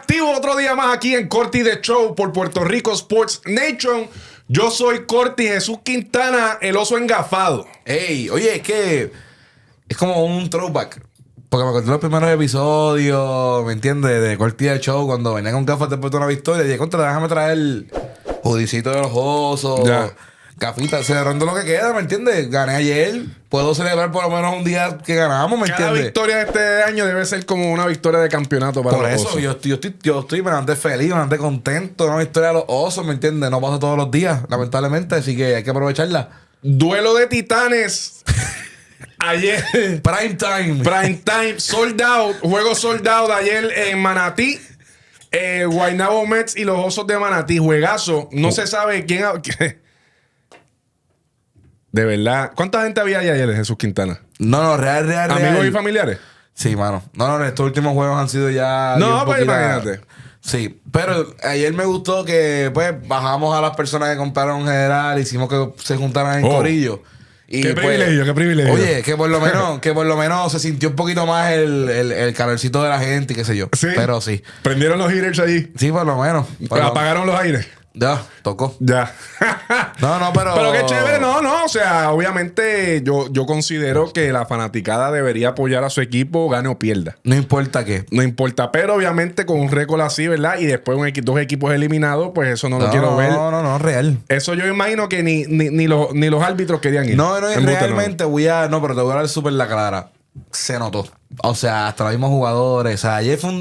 activo otro día más aquí en Corti The Show por Puerto Rico Sports Nation. Yo soy Corti Jesús Quintana, el oso engafado. Ey, oye, es que es como un throwback. Porque me acordé los primeros episodios, ¿me entiendes? De Corti The Show, cuando venían con gafas después de una victoria. Y dije, contra, déjame traer el judicito de los osos. Ya. Gafitas, celebrando lo que queda, ¿me entiendes? Gané ayer. Puedo celebrar por lo menos un día que ganamos, ¿me Cada entiendes? victoria de este año debe ser como una victoria de campeonato para Por los eso, osos. yo estoy bastante feliz, bastante contento. Una victoria de los osos, ¿me entiendes? No pasa todos los días, lamentablemente, así que hay que aprovecharla. Duelo de titanes. Ayer. Prime time. Prime time. Sold out. Juego sold out ayer en Manatí. Guaynabo Mets y los Osos de Manatí. Juegazo. No se sabe quién... De verdad. ¿Cuánta gente había ayer, Jesús Quintana? No, real. ¿Amigos y familiares? Sí, mano. No, estos últimos juegos han sido ya... No, bien pues poquita- imagínate. Sí, pero ayer me gustó que, pues, bajamos a las personas que compraron en general, hicimos que se juntaran en Oh. corillo. Y Qué pues, privilegio, qué privilegio. Oye, que por lo menos se sintió un poquito más el calorcito de la gente y qué sé yo. Sí. Pero sí. Prendieron los heaters allí. Sí, por lo menos. Apagaron los aires. Ya, tocó. Ya. No, pero... Pero qué chévere, no. O sea, obviamente yo considero que la fanaticada debería apoyar a su equipo, gane o pierda. No importa qué. No importa, pero obviamente con un récord así, ¿verdad? Y después dos equipos eliminados, pues eso no lo quiero ver. No, real. Eso yo imagino que ni los árbitros querían ir. No, y Embuste, realmente no, pero te voy a dar súper la clara. Se notó. O sea, hasta los mismos jugadores. O sea, ayer fue un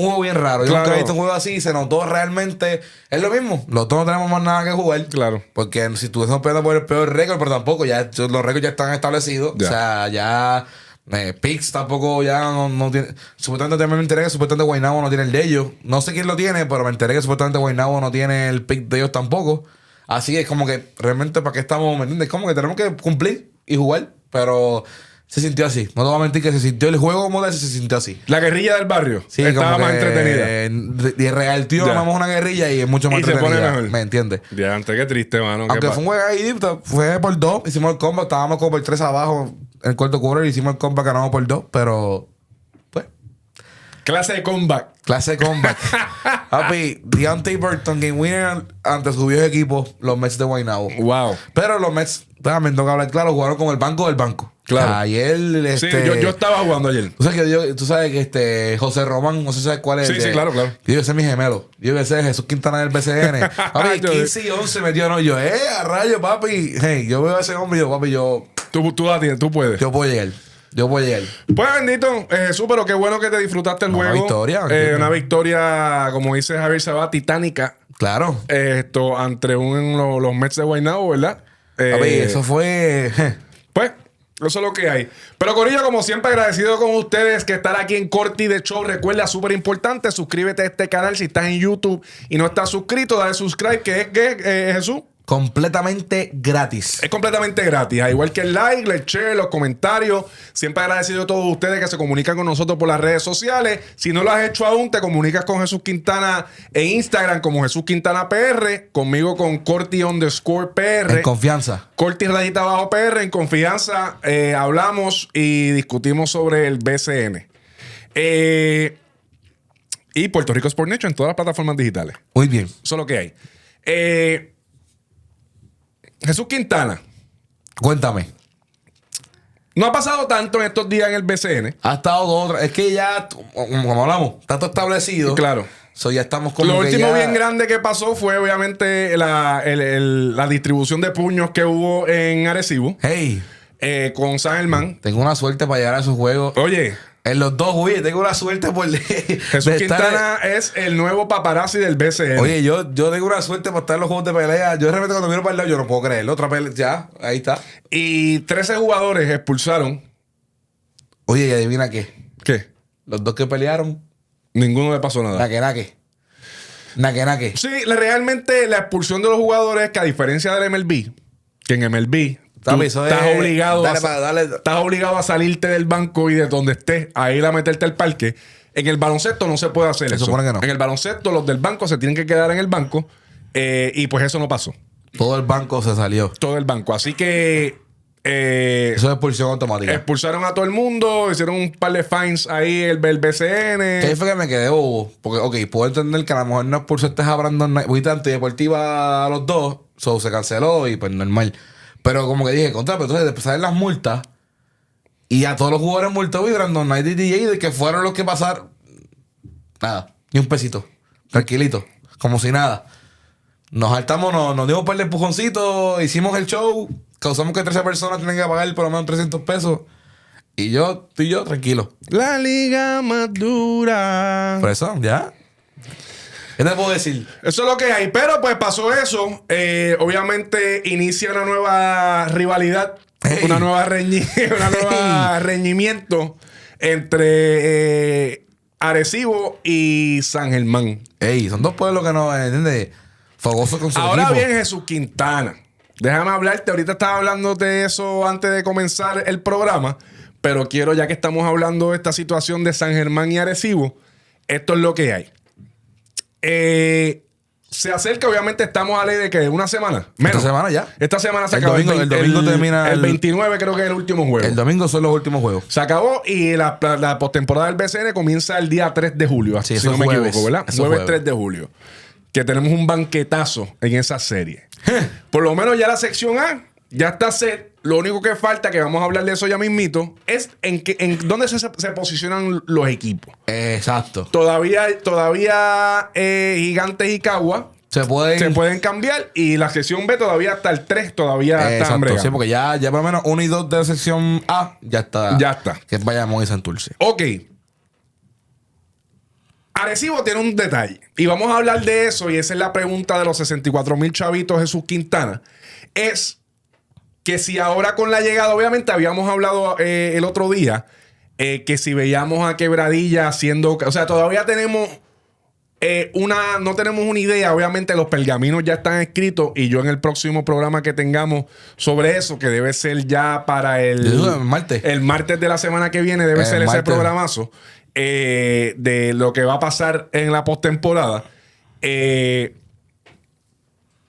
juego bien raro. Yo Claro. nunca he visto un juego así y se notó realmente. Es lo mismo. Los dos no tenemos más nada que jugar. Claro. Porque si estuviésemos peleando por el peor récord, pero tampoco, ya los récords ya están establecidos. Ya. O sea, ya. Pix tampoco ya no tiene. Supuestamente también me enteré que supuestamente Guaynabo no tiene el de ellos. No sé quién lo tiene, pero me enteré que supuestamente Guaynabo no tiene el pick de ellos tampoco. Así que es como que realmente para qué estamos, ¿me entiendes? Es como que tenemos que cumplir y jugar. Pero se sintió así. No te voy a mentir que se sintió el juego como de se sintió así. La guerrilla del barrio Sí, estaba como más que, entretenida. De real, tío, Ya. ganamos una guerrilla y es mucho más Y se pone entretenida. mejor. ¿Me entiendes? Ya, antes qué triste, mano. Aunque fue un juego ahí, fue por 2. Hicimos el combo, estábamos como por 3 abajo en el cuarto quarter. Hicimos el combo, ganamos por 2. Pero, pues, Clase de comeback. clase de comeback. Papi, Deontay Burton, game winner ante su viejo equipo, los Mets de Guaynabo. Wow. Pero los Mets, también tengo que hablar claro, jugaron con el banco del banco. Claro. O sea, ayer, Sí, yo estaba jugando ayer. Tú sabes que José Román, no sé si sabes cuál es. Sí, claro. Yo ese es mi gemelo. Yo ese es Jesús Quintana del BCN. Papi, Yo- 15 y 11 metió, no. Yo, a rayo, papi. Hey, yo veo a ese hombre y yo, papi, Tú la tienes, tú puedes. yo puedo llegar. Pues bendito, Jesús, pero qué bueno que te disfrutaste el Una juego. victoria, ¿entiendes? Una victoria, como dice Javier Sabá, titánica. Claro. Ante los Mets de Guaynabo, ¿verdad? Papi, eso fue. Pues, eso es lo que hay. Pero Corillo, como siempre, agradecido con ustedes que estar aquí en Corti The Show. Recuerda, súper importante, suscríbete a este canal si estás en YouTube y no estás suscrito. Dale subscribe, que es que Jesús. Completamente gratis. Es completamente gratis, al igual que el like, el share, los comentarios. Siempre agradecido a todos ustedes que se comunican con nosotros por las redes sociales. Si no lo has hecho aún, te comunicas con Jesús Quintana en Instagram como Jesús Quintana PR, conmigo con Corti_PR. En confianza. Corti rayita abajo PR, en confianza. Hablamos y discutimos sobre el BCN. Y Puerto Rico Sport Nation en todas las plataformas digitales. Muy bien. Eso es lo que hay. Jesús Quintana. Cuéntame. No ha pasado tanto en estos días en el BCN. Ha estado otra. Es que ya, como hablamos, está todo establecido. Claro. So ya estamos como Lo que último ya... bien grande que pasó fue obviamente la distribución de puños que hubo en Arecibo Hey, con San Germán. tengo una suerte para llegar a esos juegos. Oye, En los dos, oye, tengo una suerte por... Jesús Quintana es el nuevo paparazzi del BCN. Oye, yo tengo una suerte para estar en los juegos de pelea. Yo de repente cuando miro para el lado, yo no puedo creerlo. Otra pelea, ya, ahí está. Y 13 jugadores expulsaron. Oye, ¿y adivina qué? ¿Qué? Los dos que pelearon, Ninguno le pasó nada. naque. Sí, realmente la expulsión de los jugadores, que a diferencia del MLB, que en MLB tú Eso estás es- obligado dale. estás obligado a salirte del banco y de donde estés a ir a meterte al parque. En el baloncesto no se puede hacer Se eso. supone que no. En el baloncesto los del banco se tienen que quedar en el banco y pues eso no pasó. Todo el banco se salió. Todo el banco. Así que Eso es expulsión automática. Expulsaron a todo el mundo, hicieron un par de fines ahí, el BCN. Que ahí fue que me quedé bobo. Porque, ok, puedo entender que a lo mejor no expulsaste a Brandon Knight. Porque antideportiva a los dos. So, se canceló y pues normal. Pero como que dije, contra, pero entonces después salen las multas. Y a todos los jugadores multados y Brandon Knight y DJ de que fueron los que pasaron. Nada, ni un pesito. Tranquilito. Como si nada. Nos saltamos, nos dimos un par de empujoncitos, hicimos el show, causamos que 13 personas tienen que pagar por lo menos 300 pesos. Y yo, tú y yo, tranquilo. La liga más dura. Por eso, ya. ¿Qué te puedo decir? Eso es lo que hay. Pero pues pasó eso. Obviamente inicia una nueva rivalidad. Hey. Una nueva reñimiento entre Arecibo y San Germán. Ey, son dos pueblos que no, ¿entiendes? Fogosos con su Ahora equipo. bien, Jesús Quintana. Déjame hablarte. Ahorita estaba hablando de eso antes de comenzar el programa. Pero quiero, ya que estamos hablando de esta situación de San Germán y Arecibo, esto es lo que hay. Se acerca, obviamente, estamos a ley de que una semana. Menos. Esta semana ya. Esta semana se El acabó. domingo- el domingo termina el el- 29, creo que es el último juego. El domingo son los últimos juegos. Se acabó y la postemporada del BCN comienza el día 3 de julio. Sí, si eso no es me jueves. equivoco, ¿verdad? Eso es Jueves jueves. 3 de julio. Que tenemos un banquetazo en esa serie. Por lo menos ya la sección A ya está set. Lo único que falta, que vamos a hablar de eso ya mismito, es en dónde se posicionan los equipos. Exacto. Todavía Gigantes y Cagua Se pueden cambiar, y la sección B todavía hasta el 3 todavía están Exacto, bregando. sí, porque ya por lo menos 1 y 2 de la sección A ya está. Ya está. Que es Bayamón y Santurce. Ok. Arecibo tiene un detalle. Y vamos a hablar de eso. Y esa es la pregunta de los 64,000 chavitos Jesús Quintana. Es que si ahora con la llegada, obviamente habíamos hablado el otro día, que si veíamos a Quebradilla haciendo... O sea, todavía tenemos no tenemos una idea. Obviamente los pergaminos ya están escritos. Y yo en el próximo programa que tengamos sobre eso, que debe ser ya para el martes. El martes de la semana que viene, debe ser ese martes. programazo de lo que va a pasar en la postemporada.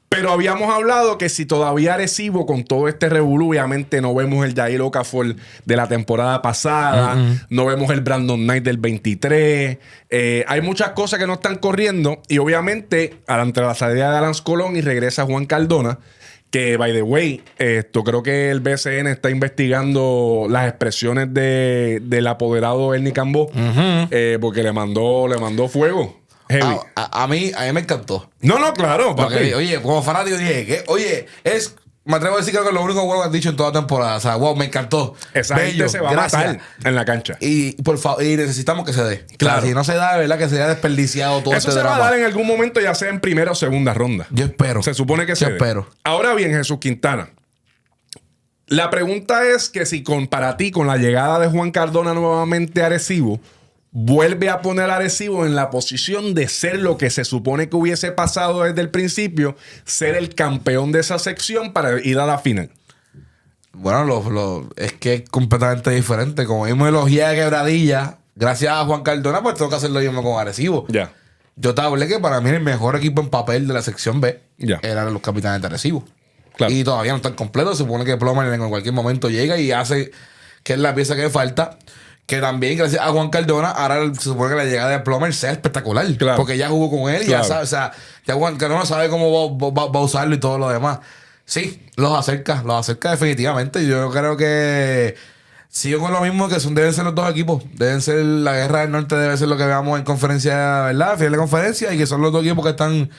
Pero habíamos hablado que si todavía Arecibo con todo este revolú, obviamente no vemos el Yair Okafor de la temporada pasada, no vemos el Brandon Knight del 23. Hay muchas cosas que no están corriendo y obviamente ante la salida de Alans Colón y regresa Juan Cardona, que by the way, creo que el BCN está investigando las expresiones del apoderado Ernie Cambó, porque le mandó fuego. Heavy. A mí me encantó. No, claro, papi. Porque, oye, como fanático dije que, oye, me atrevo a decir que es lo único bueno que han dicho en toda la temporada. O sea, wow, me encantó. Esa Bello, gente se va gracias. a matar en la cancha. Y por favor, y necesitamos que se dé. Claro. Si no se da, de verdad que se haya desperdiciado todo Eso este se va a drama. dar en algún momento, ya sea en primera o segunda ronda. Yo espero. Se supone que Yo se dé. espero. Ahora bien, Jesús Quintana. La pregunta es que si para ti, con la llegada de Juan Cardona nuevamente a Arecibo, vuelve a poner a Arecibo en la posición de ser lo que se supone que hubiese pasado desde el principio, ser el campeón de esa sección para ir a la final. Bueno, es que es completamente diferente. Como vimos elogía de Quebradilla, gracias a Juan Cardona, pues tengo que hacer lo mismo con Arecibo. Ya. Yo te hablé que para mí el mejor equipo en papel de la sección B Ya. eran los Capitanes de Arecibo. Claro. Y todavía no están completos. Se supone que Plomer en cualquier momento llega y hace que es la pieza que falta. Que también, gracias a Juan Cardona, ahora se supone que la llegada de Plomer sea espectacular. Claro. Porque ya jugó con él y Claro. ya sabe, o sea, ya Juan Cardona sabe cómo va a usarlo y todo lo demás. Sí, los acerca definitivamente. Yo creo que sigo con lo mismo, que deben ser los dos equipos. Deben ser la Guerra del Norte, debe ser lo que veamos en conferencia, ¿verdad? Final de conferencia, y que son los dos equipos que están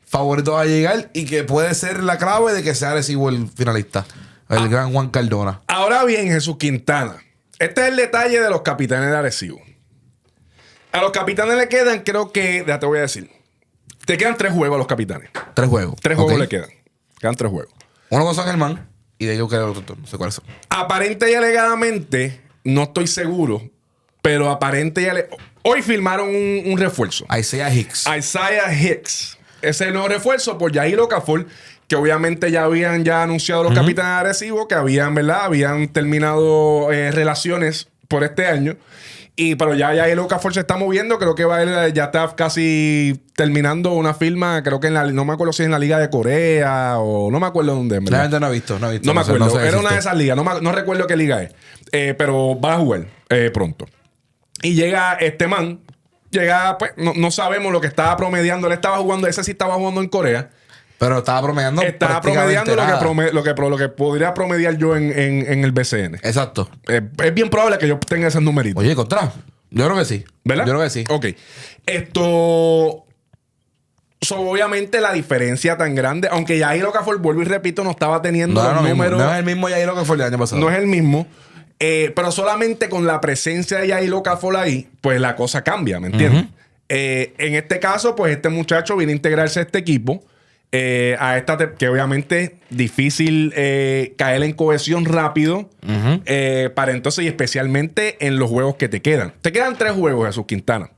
favoritos a llegar y que puede ser la clave de que sea Arecibo el finalista. El gran Juan Cardona. Ahora bien, Jesús Quintana. Este es el detalle de los Capitanes de Arecibo. A los Capitanes le quedan, creo que, ya te voy a decir, te quedan 3 juegos a los Capitanes. 3 juegos. 3 juegos Ok. le quedan. Quedan 3 juegos. Uno con San Germán y de ellos queda el otro. No sé cuáles son. Aparente y alegadamente, no estoy seguro, pero aparente y hoy firmaron un refuerzo. Isaiah Hicks. Isaiah Hicks. Ese es el nuevo refuerzo por Yair Okafor, que obviamente ya habían anunciado los Capitanes de Arecibo, que habían terminado relaciones por este año. Pero ya el Okafor se está moviendo. Creo que ya está casi terminando una firma. Creo que no me acuerdo si es en la Liga de Corea o no me acuerdo dónde. En verdad. La gente no ha visto. No me acuerdo. Era una de esas ligas. No recuerdo qué liga es. Pero va a jugar pronto. Y llega este man. Pues no sabemos lo que estaba promediando. Él estaba jugando. Ese sí estaba jugando en Corea. Pero estaba promediando. Estaba promediando lo que podría promediar yo en el BCN. Exacto. Es bien probable que yo tenga esos numeritos. Oye, contra. Yo creo que sí. ¿Verdad? Yo creo que sí. Ok. Obviamente la diferencia tan grande, aunque Yair Okafor, vuelvo y repito, no estaba teniendo los números. No es el mismo Yair Okafor del año pasado. No es el mismo. Pero solamente con la presencia de Yair Okafor ahí, pues la cosa cambia, ¿me entiendes? En este caso, pues este muchacho viene a integrarse a este equipo. Que obviamente es difícil caer en cohesión rápido para entonces, y especialmente en los juegos que te quedan. Te quedan 3 juegos, Jesús Quintana,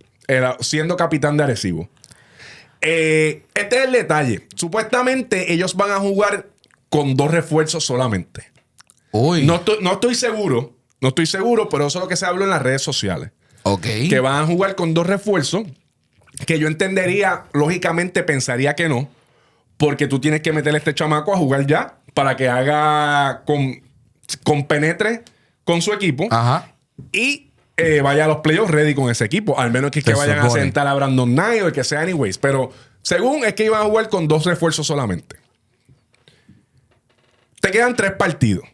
siendo capitán de Arecibo. Este es el detalle. Supuestamente ellos van a jugar con 2 refuerzos solamente. Uy. No estoy seguro, pero eso es lo que se habló en las redes sociales. Ok. Que van a jugar con 2 refuerzos, que yo entendería, lógicamente pensaría que no. Porque tú tienes que meterle a este chamaco a jugar ya para que haga compenetre con su equipo. Ajá. Y vaya a los playoffs ready con ese equipo. Al menos que vayan a sentar a Brandon Knight o el que sea anyways. Pero según es que iban a jugar con 2 refuerzos solamente. Te quedan 3 partidos.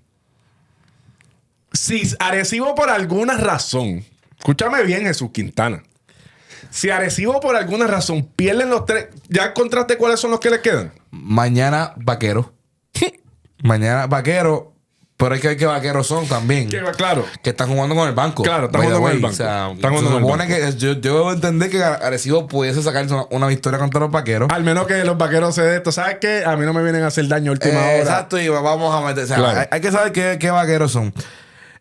Si Arecibo por alguna razón, escúchame bien, Jesús Quintana. Si Arecibo por alguna razón pierden los 3, ¿ya encontraste cuáles son los que le quedan? Mañana Vaquero. Mañana Vaquero. Pero hay que ver qué Vaqueros son también. Claro. Que están jugando con el banco. Claro, están jugando con el banco. O sea, se supone que yo entendí que Arecibo pudiese sacar una victoria contra los Vaqueros. Al menos que los Vaqueros se den esto. ¿Sabes qué? A mí no me vienen a hacer daño a última hora. Exacto. Y vamos a meter. O sea, claro. hay que saber qué Vaqueros son.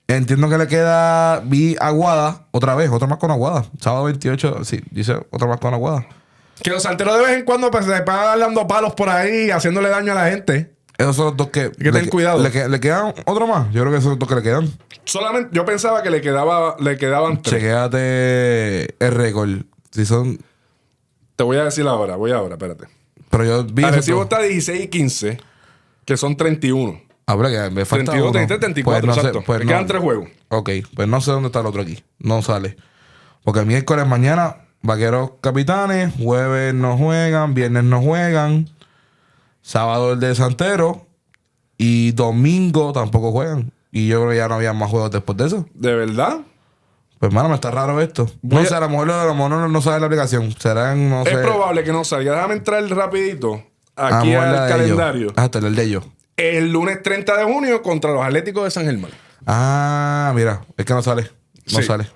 Entiendo que le queda. Vi Aguada otra más con Aguada. Sábado 28, sí, dice otra más con Aguada. Que los santeros de vez en cuando pues, se van dando palos por ahí, haciéndole daño a la gente. Esos son los 2 que. Hay que tener cuidado. ¿Le quedan otro más? Yo creo que esos son los 2 que le quedan. Solamente, yo pensaba que le quedaban 3. Chequéate el récord. Si son. Te voy a decir ahora, espérate. Pero yo vi. Arecibo está 16 y 15, que son 31. Pero que me falta 32, uno. 33, 34, pues no exacto. Pues me quedan 3 juegos. Ok, pues no sé dónde está el otro aquí. No sale. Porque el miércoles mañana, Vaqueros Capitanes, jueves no juegan, viernes no juegan, sábado el de Santero y domingo tampoco juegan. Y yo creo que ya no había más juegos después de eso. ¿De verdad? Pues, mano, me está raro esto. No sé, a lo mejor no sabe la aplicación. Serán, no sé. Es probable que no salga. Déjame entrar rapidito aquí al calendario. Hasta el de ellos. El lunes 30 de junio contra los Atléticos de San Germán. Ah, mira. Es que no sale. No sale.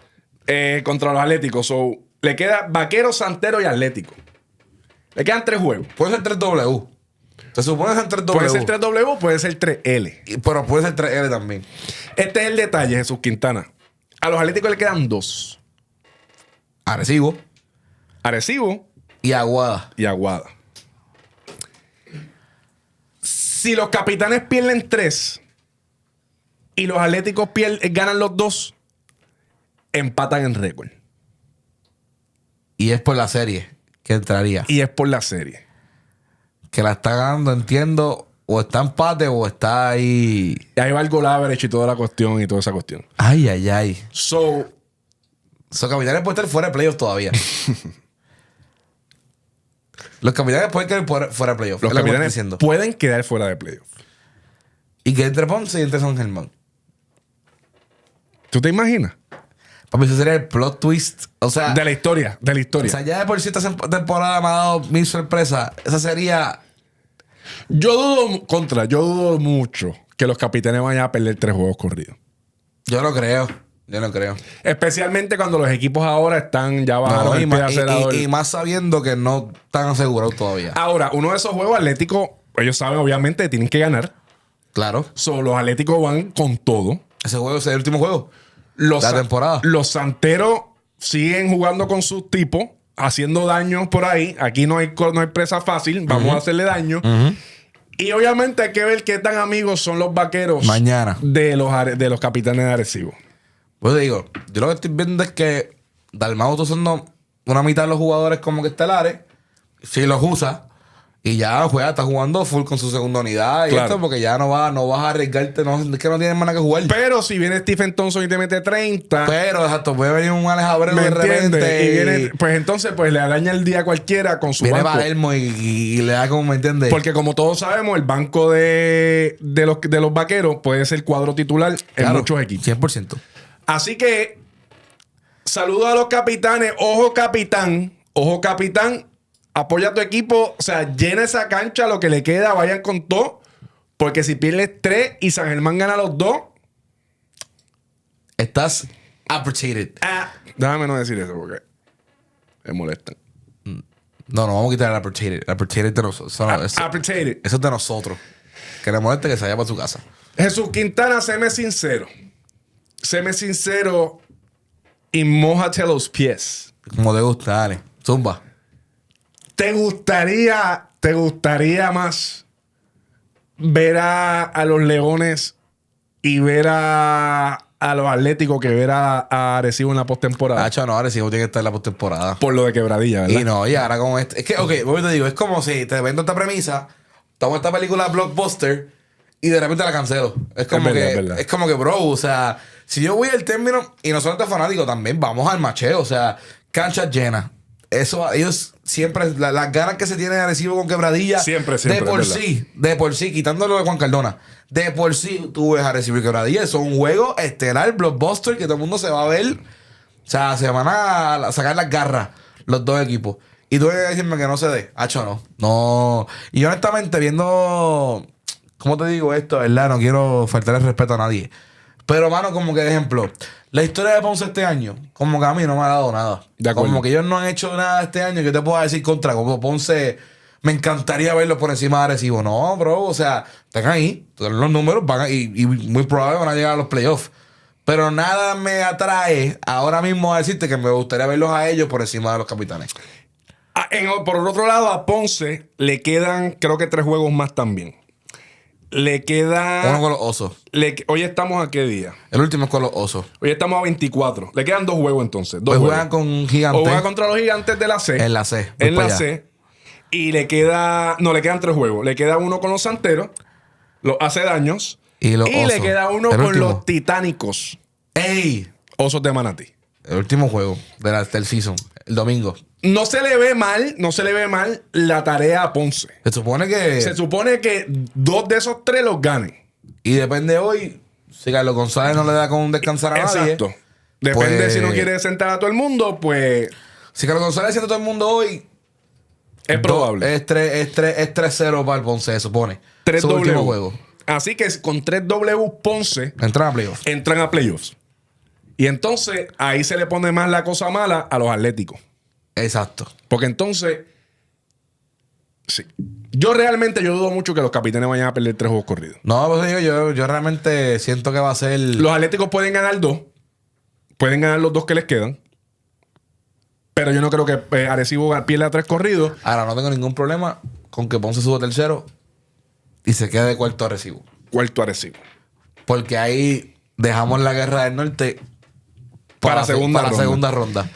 Contra los Atléticos. Le queda Vaquero, Santero y Atlético. Le quedan 3 juegos. Puede ser 3W. Se supone que es 3W. Puede ser 3W, puede ser 3L. Pero puede ser 3L también. Este es el detalle, Jesús Quintana. A los Atléticos le quedan 2. Arecibo. Y Aguada. Si los Capitanes pierden 3 y los Atléticos ganan los 2, empatan en récord. Y es por la serie que entraría. Y es por la serie. Que la está ganando, entiendo, o está empate o está ahí. Y ahí va el goal average y toda la cuestión y toda esa cuestión. Ay. So Capitanes pueden estar fuera de playoff todavía. Los Capitanes pueden quedar fuera de playoff. Los Capitanes pueden quedar fuera de playoff. Y que entre Ponce y entre San Germán. ¿Tú te imaginas? Papi, eso sería el plot twist. O sea, de la historia. O sea, ya de por sí esta temporada me ha dado mil sorpresas. Esa sería. Yo dudo mucho que los Capitanes vayan a perder 3 juegos corridos. Yo no creo. Especialmente cuando los equipos ahora están ya bajaron el pie acelerador. Y más sabiendo que no están asegurados todavía. Ahora, uno de esos juegos Atléticos, ellos saben obviamente que tienen que ganar. Claro. Los Atléticos van con todo. Ese juego es el último juego. La temporada. Los Santeros siguen jugando con sus tipos, haciendo daño por ahí. Aquí no hay presa fácil. Vamos a hacerle daño. Y obviamente hay que ver qué tan amigos son los Vaqueros mañana de los Capitanes de Arecibo. Pues te digo, yo lo que estoy viendo es que Dalmau está usando una mitad de los jugadores como que estelares. Si los usa. Y ya juega, está jugando full con su segunda unidad. Y Claro. esto porque ya no vas a arriesgarte. No, es que no tienes más nada que jugar. Pero si viene Stephen Thompson y te mete 30... Pero, exacto, puede venir un Alex Abreu ¿me de entiendes? repente. Y viene, pues entonces pues le daña el día a cualquiera con su viene banco. Palermo y le da como, ¿me entiendes? Porque como todos sabemos, el banco de los vaqueros puede ser cuadro titular en muchos equipos. 100%. Así que, saludo a los capitanes. Ojo, capitán. Ojo, capitán. Apoya a tu equipo. O sea, llena esa cancha, lo que le queda, vayan con todo. Porque si pierdes 3 y San Germán gana los 2... Estás appreciated. Déjame no decir eso porque me molestan. No, vamos a quitar el appreciated. El appreciated de nosotros. Appreciated. Eso es de nosotros. Que le moleste que se vaya para su casa. Jesús Quintana, séme sincero. Séme sincero y mójate los pies. Como te gusta, dale. Zumba. ¿Te gustaría más ver a los Leones y ver a los Atléticos que ver a Arecibo en la postemporada? Hacho, no, ahora sí tiene que estar en la postemporada. Por lo de Quebradilla, ¿verdad? Y no, y ahora con este. Es que, ok, voy te digo, es como si te vendo esta premisa, tomo esta película blockbuster y de repente la cancelo. Es como verdad, que, es verdad. es como que, bro, o sea, si yo voy al término, y no solamente fanáticos, también vamos al macheo, o sea, canchas llenas. Eso, ellos siempre, las ganas que se tienen de Arecibo con Quebradilla, Siempre, de por sí, quitándolo de Juan Cardona, de por sí tú ves Arecibo y Quebradilla, eso es un juego estelar, blockbuster, que todo el mundo se va a ver. O sea, se van a sacar las garras los dos equipos. Y tú vienes a decirme que no se dé. Hacho, no. No. Y honestamente, viendo... ¿Cómo te digo esto? ¿Verdad? No quiero faltar el respeto a nadie. Pero, mano, como que, de ejemplo, la historia de Ponce este año, como que a mí no me ha dado nada. De acuerdo. Como que ellos no han hecho nada este año que yo te pueda decir contra. Como Ponce, me encantaría verlos por encima de Arecibo. No, bro. O sea, están ahí. Los números van y muy probable van a llegar a los playoffs. Pero nada me atrae ahora mismo a decirte que me gustaría verlos a ellos por encima de los Capitanes. Por otro lado, a Ponce le quedan, creo que 3 juegos más también. Le queda... Uno con los Osos. Hoy estamos a qué día. El último es con los Osos. Hoy estamos a 24. Le quedan 2 juegos entonces. 2 Hoy juegos. juegan con Gigantes. O juega contra los Gigantes de la C. En la C. En Voy la para allá. C. Y le queda... No, le quedan 3 juegos. Le queda uno con los Santeros. Los hace daños. Y los le Osos. queda uno El con último. los Titánicos. ¡Ey! Osos de Manatí. El último juego del season. El domingo. No se le ve mal la tarea a Ponce. Se supone que... Se supone que 2 de esos 3 los ganen. Y depende hoy... Si Carlos González no le da con descansar a nadie... Exacto. Depende pues- si no quiere sentar a todo el mundo, pues Si Carlos González siente a todo el mundo hoy... es probable. Es 3-0 para el Ponce, se supone. 3 Su W. último juego. Así que con 3 W Ponce Entran a playoffs. entran a playoffs. Y entonces ahí se le pone más la cosa mala a los Atléticos. Exacto. Porque entonces, sí. Yo dudo mucho que los Capitanes vayan a perder 3 juegos corridos. No, pues digo, yo realmente siento que va a ser... Los Atléticos pueden ganar 2. Pueden ganar los 2 que les quedan. Pero yo no creo que Arecibo pierda 3 corridos. Ahora, no tengo ningún problema con que Ponce suba tercero y se quede de cuarto a Arecibo. Cuarto Arecibo. Porque ahí dejamos la guerra del norte para segunda ronda.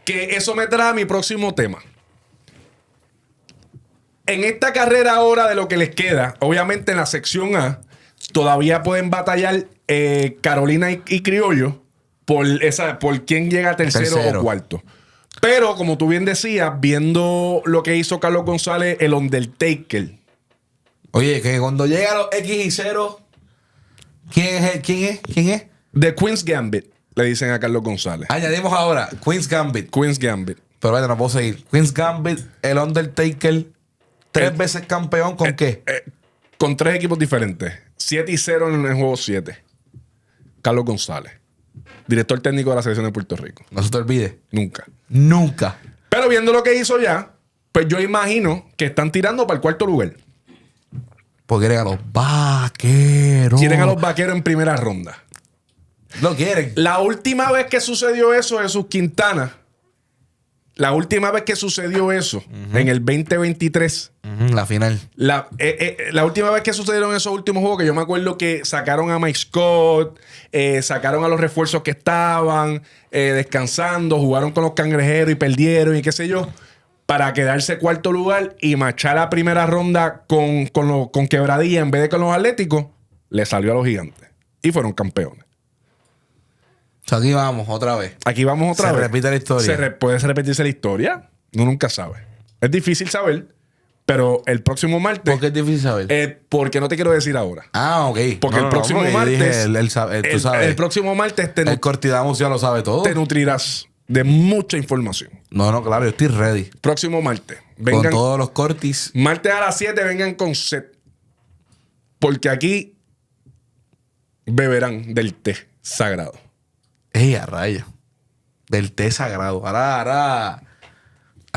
Que eso me trae a mi próximo tema. En esta carrera ahora de lo que les queda, obviamente en la sección A, todavía pueden batallar Carolina y Criollo por quién llega tercero o cuarto. Pero, como tú bien decías, viendo lo que hizo Carlos González, el Undertaker. Oye, que cuando llega a los X y 0, ¿quién es? The Queen's Gambit, le dicen a Carlos González. Añadimos ahora Queen's Gambit. Queen's Gambit. Pero vaya, no puedo seguir. Queen's Gambit, el Undertaker, 3 veces campeón, ¿con qué? Con 3 equipos diferentes. 7-0 en el juego 7. Carlos González. Director técnico de la selección de Puerto Rico. No se te olvide. Nunca. Nunca. Pero viendo lo que hizo ya, pues yo imagino que están tirando para el 4º lugar. Porque quieren a los vaqueros. Quieren a los vaqueros en primera ronda. Lo quieren. La última vez que sucedió eso, Jesús Quintana, la última vez que sucedió eso, en el 2023, La final. La última vez que sucedieron esos últimos juegos, que yo me acuerdo que sacaron a Mike Scott, sacaron a los refuerzos que estaban descansando, jugaron con los cangrejeros y perdieron y qué sé yo, para quedarse cuarto lugar y marchar la primera ronda con Quebradilla en vez de con los Atléticos, le salió a los Gigantes y fueron campeones. O sea, aquí vamos otra vez. Aquí vamos otra vez. Se repite la historia. ¿Puede repetirse la historia? Uno nunca sabe. Es difícil saber, pero el próximo martes... ¿Por qué es difícil saber? Porque no te quiero decir ahora. Ah, ok. Porque el próximo porque martes... dije, tú sabes. El próximo martes El Cortidamus ya lo sabe todo. te nutrirás de mucha información. No, claro, yo estoy ready. Próximo martes. Con todos los cortis. Martes a las 7 vengan con set. Porque aquí beberán del té sagrado. ¡Ey, a raya! Del té sagrado. Ahora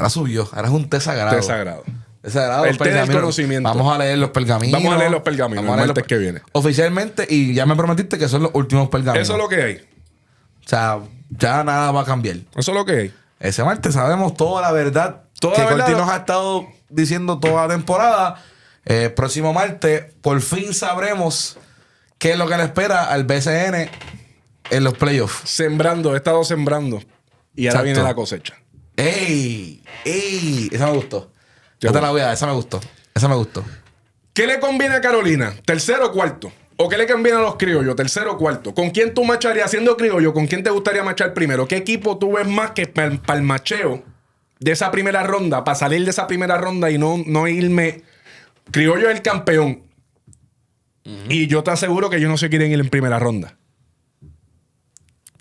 subió. Ahora es un té sagrado. Té sagrado. Té sagrado. El té del conocimiento. Vamos a leer los pergaminos. Vamos a leer los pergaminos el martes que viene. Oficialmente, y ya me prometiste que son los últimos pergaminos. Eso es lo que hay. O sea, ya nada va a cambiar. Eso es lo que hay. Ese martes sabemos toda la verdad Toda que la verdad. Corti nos ha estado diciendo toda la temporada. Próximo martes, por fin sabremos qué es lo que le espera al BCN en los playoffs. Sembrando, he estado sembrando. Y ahora Exacto. viene la cosecha. ¡Ey! Esa me gustó. Yo te bueno. la voy a dar. Esa me gustó. ¿Qué le conviene a Carolina? ¿Tercero o cuarto? ¿O qué le conviene a los criollos? ¿Tercero o cuarto? ¿Con quién tú marcharías siendo criollo? ¿Con quién te gustaría marchar primero? ¿Qué equipo tú ves más que para el macheo de esa primera ronda? Para salir de esa primera ronda y no irme... Criollo es el campeón. Y yo te aseguro que ellos no se quieren ir en primera ronda.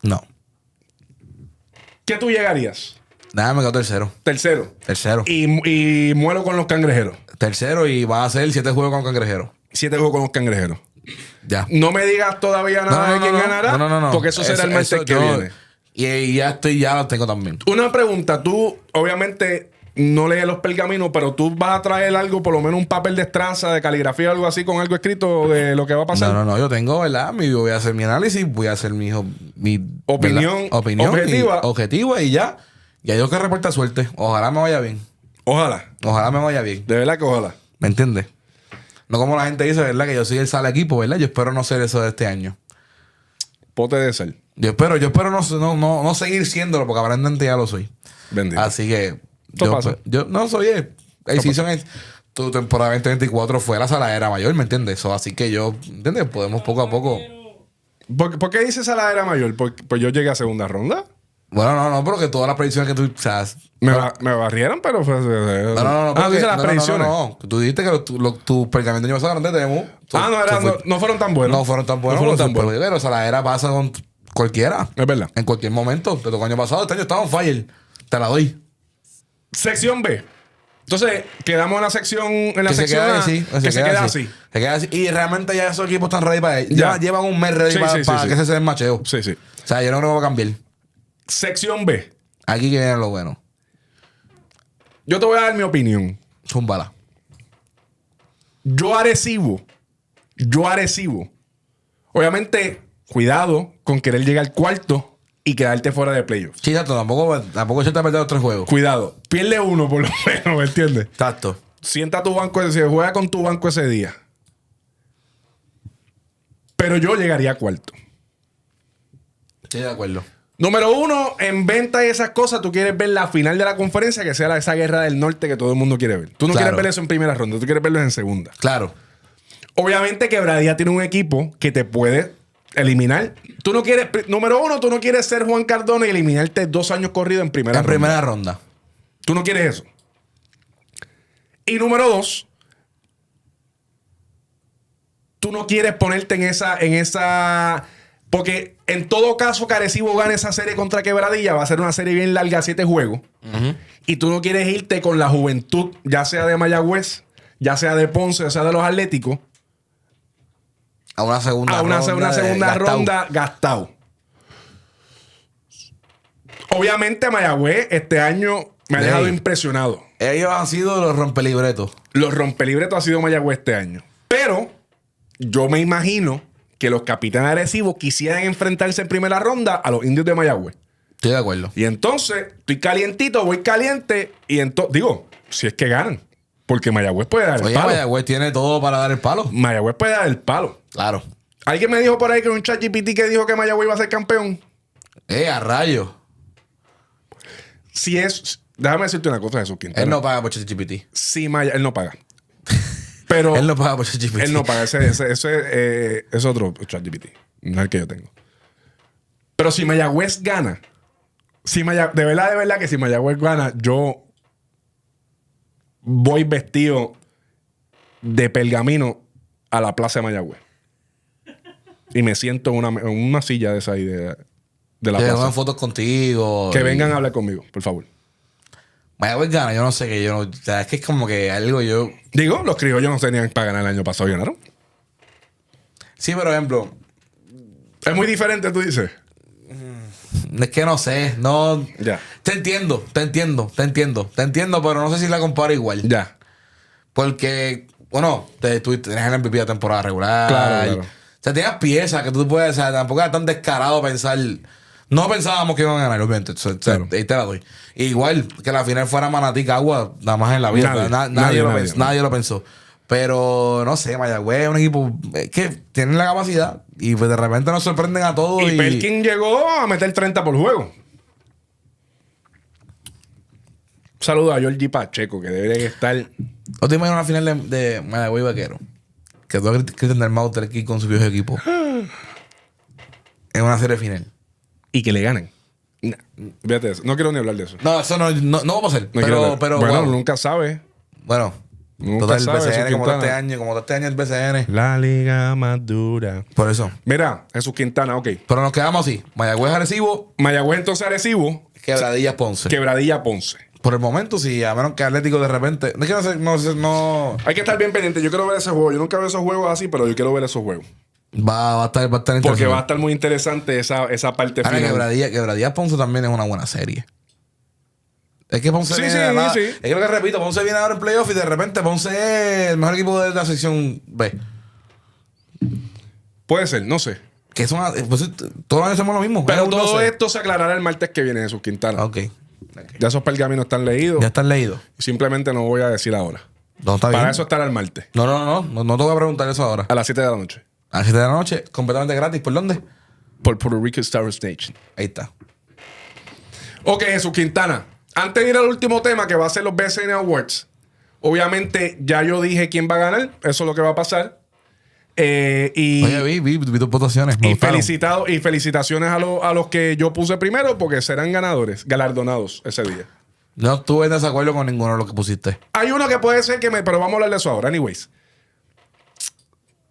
No. ¿Qué tú llegarías? Nada, me quedo tercero. Tercero. Y muero con los cangrejeros. Tercero y va a ser 7 juegos con Cangrejero. 7 juegos con los cangrejeros. Ya. No me digas todavía nada de quién ganará. No. Porque eso será el martes que viene. Y ya lo tengo también. Una pregunta. Tú, obviamente, no lees los pergaminos, pero tú vas a traer algo, por lo menos un papel de estraza, de caligrafía o algo así, con algo escrito de lo que va a pasar. No. Yo tengo, ¿verdad? Voy a hacer mi análisis, voy a hacer mi Opinión objetiva y ya. Ya yo que reporta suerte. Ojalá me vaya bien. Ojalá. Me vaya bien. De verdad que ojalá. ¿Me entiendes? No como la gente dice, ¿verdad? Que yo soy el sale equipo, ¿verdad? Yo espero no ser eso de este año. Pote de ser. Yo espero no seguir siéndolo, porque aparentemente ya lo soy. Bendito. Así que Esto pasa. yo no soy el season es tu temporada 2024 fue la saladera mayor, ¿me entiendes? Así que ¿entiendes? Podemos poco a poco. ¿Por qué dices saladera mayor? Pues yo llegué a segunda ronda. Bueno, no, pero que todas las predicciones que tú, o sea, Me barrieron, pero fue... no, Ah, dices las predicciones. no. Tú dijiste que tus pergaminos año pasado no tenemos. No fueron tan buenos. No fueron tan buenos. No fueron tan buenos. Pero saladera pasa con cualquiera. Es verdad. En cualquier momento. Te tocó año pasado, este año estaba on fire. Te la doy. Sección B. Entonces, quedamos en la sección... En la Que sección A, se queda así. Se queda así. Y realmente ya esos equipos están ready para él. Ya llevan un mes ready para sí. que ese sea el macheo. Sí. O sea, yo no creo que va a cambiar. Sección B. Aquí que viene lo bueno. Yo te voy a dar mi opinión. Zúmbala. Yo Arecibo. Obviamente, cuidado con querer llegar al cuarto y quedarte fuera de playoffs. Sí, exacto. Tampoco se te ha perdido los 3 juegos. Cuidado. Pierde uno por lo menos, ¿me entiendes? Exacto. Sienta tu banco, juega con tu banco ese día. Pero yo llegaría a cuarto. Estoy de acuerdo. Número 1, en venta y esas cosas, tú quieres ver la final de la conferencia, que sea esa guerra del norte que todo el mundo quiere ver. Tú no Claro. quieres ver eso en primera ronda, tú quieres verlo en segunda. Claro. Obviamente Quebradilla tiene un equipo que te puede eliminar. Tú no quieres, número 1, tú no quieres ser Juan Cardona y eliminarte 2 años corridos en primera ronda. primera ronda. Tú no quieres eso. Y número 2, tú no quieres ponerte en esa... Porque en todo caso que Arecibo gane esa serie contra Quebradilla, va a ser una serie bien larga, 7 juegos. Y tú no quieres irte con la juventud, ya sea de Mayagüez, ya sea de Ponce, ya sea de los Atléticos, A una segunda una segunda gastado. ronda gastado. Obviamente Mayagüez este año me ha dejado impresionado. Ellos han sido los rompelibretos. Los rompelibretos ha sido Mayagüez este año. Pero yo me imagino que los capitanes agresivos quisieran enfrentarse en primera ronda a los indios de Mayagüez. Estoy de acuerdo. Y entonces, estoy calientito, voy caliente. Y entonces, digo, si es que ganan. Porque Mayagüez puede dar el Oye, palo. Mayagüez tiene todo para dar el palo. Mayagüez puede dar el palo. Claro. Alguien me dijo por ahí que un ChatGPT que dijo que Mayagüez iba a ser campeón. A rayos. Si es... Déjame decirte una cosa, Jesús Quintana. Él no paga por ChatGPT. Si él no paga. Pero... Él no paga por ChatGPT. Él no paga. Ese es otro ChatGPT. No es el que yo tengo. Pero si Mayagüez gana... de verdad que si Mayagüez gana, yo voy vestido de pergamino a la plaza de Mayagüez. Y me siento en una silla de esa ahí de la Que plaza. hagan fotos contigo. Que vengan a hablar conmigo, por favor. Mayagüez gana, yo no sé qué, yo no. O sea, es que es como que algo yo. Digo, los criollos no tenían para ganar el año pasado y ganaron. Sí, por ejemplo. Es muy diferente, tú dices. Es que no sé, no. Ya. Te entiendo, pero no sé si la comparo igual. Ya. Porque, bueno, tú tenías el MVP de temporada regular. Claro. O sea, tenías piezas que tú puedes, o sea, tampoco era tan descarado pensar. No pensábamos que iban a ganar, obviamente. O sea, Claro. ahí te la doy. Igual que la final fuera Manatí Cagua, nada más en la vida. Nadie lo pensó. Pero no sé, Mayagüez es un equipo que tienen la capacidad y pues de repente nos sorprenden a todos. Y Perkin llegó a meter 30 por juego. Saludo a Georgie Pacheco, que debería estar. ¿O te imaginas una final de Mayagüez y Vaquero? Que todo Cristian Dalmau esté aquí con su viejo equipo. En una serie final. Y que le ganen. Fíjate eso. No quiero ni hablar de eso. No, eso no vamos a hacer. No quiero hablar. Pero bueno, wow. nunca sabe. Bueno, Nunca total, el sabe, BCN, Jesús como todo Quintana. este año el BCN. La liga más dura. Por eso. Mira, Jesús Quintana, ok. Pero nos quedamos así. Mayagüez Arecibo, Mayagüez entonces Arecibo, Quebradillas Ponce. Quebradilla Ponce. Por el momento, sí, a menos que Atlético de repente. Es que no Hay que estar bien pendiente. Yo quiero ver ese juego. Yo nunca veo esos juegos así, pero yo quiero ver esos juegos. va a estar Porque interesante. va a estar muy interesante esa parte Ahora, final. Quebradillas Ponce también es una buena serie. Es que Ponce Sí, viene sí, de nada. sí. Es que lo que repito, Ponce viene ahora en playoff y de repente Ponce es el mejor equipo de la sección B. Puede ser, no sé. Que es una. Pues, todos los años hacemos lo mismo. Pero Es un todo 12. esto se aclarará el martes que viene, Jesús Quintana. Ok. Ya esos pergaminos están leídos. Ya están leídos. Simplemente no voy a decir ahora. No, está bien. Para eso estará el martes. No te voy a preguntar eso ahora. A las 7 de la noche. A las 7 de la noche, completamente gratis. ¿Por dónde? Por Puerto Rico Star Station. Ahí está. Ok, Jesús Quintana. Antes de ir al último tema, que va a ser los BCN Awards. Obviamente, ya yo dije quién va a ganar. Eso es lo que va a pasar. Y Oye, vi tus votaciones. Me gustaron. y felicitaciones a los que yo puse primero, porque serán ganadores, galardonados ese día. No estuve en desacuerdo con ninguno de los que pusiste. Hay uno que puede ser pero vamos a hablar de eso ahora. Anyways.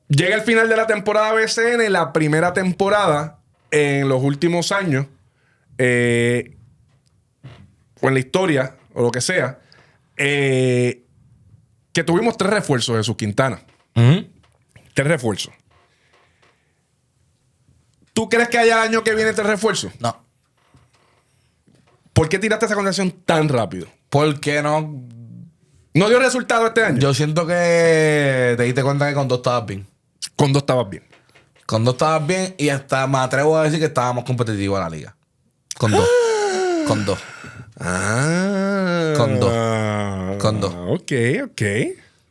Llega el final de la temporada BCN, la primera temporada en los últimos años, o en la historia, o lo que sea, que tuvimos 3 refuerzos de Jesús Quintana. 3 refuerzos. ¿Tú crees que haya el año que viene 3 refuerzos? No. ¿Por qué tiraste esa conversación tan rápido? ¿Por qué no? ¿No dio resultado este año? Yo siento que te diste cuenta que con 2 estabas bien. Con 2 estabas bien. Con 2 estabas bien y hasta me atrevo a decir que estábamos competitivos en la liga. Con 2. Con 2. Ah. Con 2. Con 2. Ok.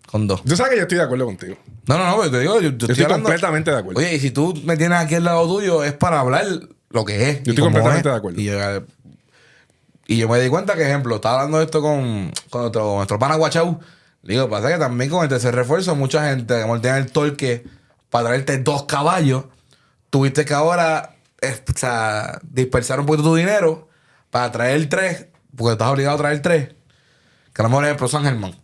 Con 2. Yo sabes que yo estoy de acuerdo contigo. No, pero te digo, yo Yo estoy completamente de acuerdo. Oye, y si tú me tienes aquí al lado tuyo, es para hablar lo que es. Yo y estoy cómo completamente es. de acuerdo. Y yo me di cuenta que, ejemplo, estaba hablando de esto con nuestro pana Guachau. Digo, pasa que también con el tercer refuerzo, mucha gente, como tiene el torque para traerte 2 caballos, tuviste que ahora dispersar un poquito tu dinero para traer 3, porque estás obligado a traer 3. Que a lo mejor es San Germán.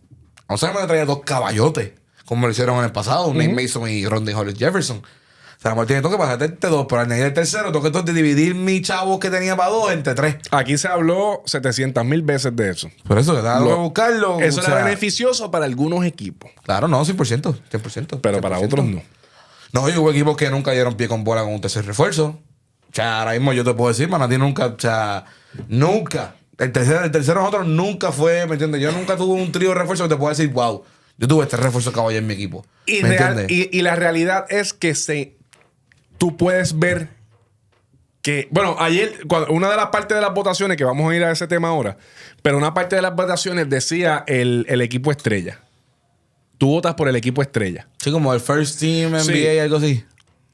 A San Germán le traía 2 caballotes, como lo hicieron en el pasado, Nate Mason y Ronnie Hollis Jefferson. O sea, a lo mejor tiene que pasarte 2, pero al añadir el tercero, tengo que entonces dividir mi chavo que tenía para 2 entre 3. Aquí se habló 700,000 veces de eso. Por eso, que tengo que buscarlo. Eso o era sea, beneficioso para algunos equipos, Claro, no, 100%. 100%. pero para otros no. No, yo hubo equipos que nunca dieron pie con bola con un tercer refuerzo. O sea, ahora mismo yo te puedo decir, Manatí nunca, o sea, nunca. El tercero nosotros nunca fue, ¿me entiendes? Yo nunca tuve un trío de refuerzo que te puedo decir, wow, yo tuve este refuerzo caballo en mi equipo. Y, ¿Me entiendes? y la realidad es que tú puedes ver que, bueno, ayer, una de las partes de las votaciones, que vamos a ir a ese tema ahora, pero una parte de las votaciones decía el equipo estrella. tú votas por el equipo estrella. Sí, como el First Team NBA Sí. y algo así.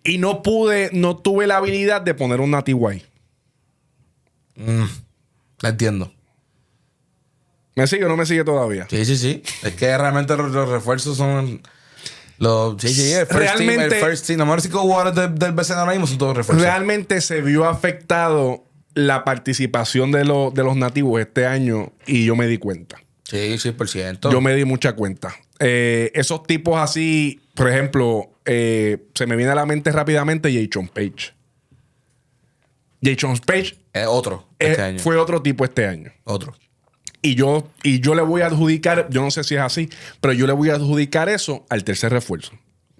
Y no tuve la habilidad de poner un nativo ahí. La entiendo. ¿Me sigue o no me sigue todavía? Sí, sí, sí. Es que realmente los refuerzos son... Sí, el first team. Los mejores 5 jugadores del BCN ahora mismo son todos refuerzos. Realmente se vio afectado la participación de los nativos este año y yo me di cuenta. Sí, 100%. Yo me di mucha cuenta. Esos tipos así, por ejemplo, se me viene a la mente rápidamente Jason Page. Jason Page Otro este año. fue otro tipo este año. Otro. Y yo le voy a adjudicar, yo no sé si es así, pero yo le voy a adjudicar eso al tercer refuerzo.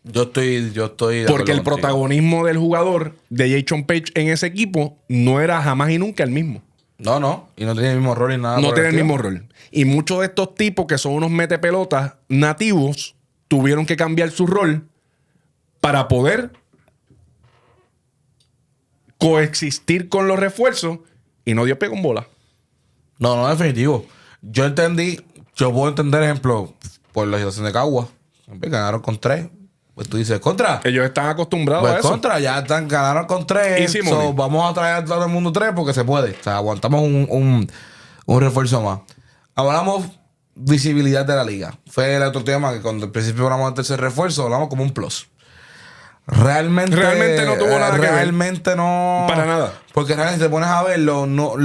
Yo estoy de Porque acuerdo el contigo. protagonismo del jugador de Jason Page en ese equipo no era jamás y nunca el mismo. No. Y no tenía el mismo rol ni nada. No por tiene el estilo. mismo rol. Y muchos de estos tipos que son unos metepelotas nativos tuvieron que cambiar su rol para poder coexistir con los refuerzos y no dio pego en bola. No, definitivo. Yo puedo entender, ejemplo, por la situación de Cagua. Ganaron con 3. Pues tú dices, contra. Ellos están acostumbrados a Pues eso. contra, ganaron con 3. Easy money. Vamos a traer a todo el mundo 3 porque se puede. O sea, aguantamos un refuerzo más. Hablamos visibilidad de la liga. Fue el otro tema que cuando al principio hablamos del tercer refuerzo, hablamos como un plus. Realmente No tuvo nada que ver. Realmente no. Para nada. Porque realmente si te pones a verlo, no.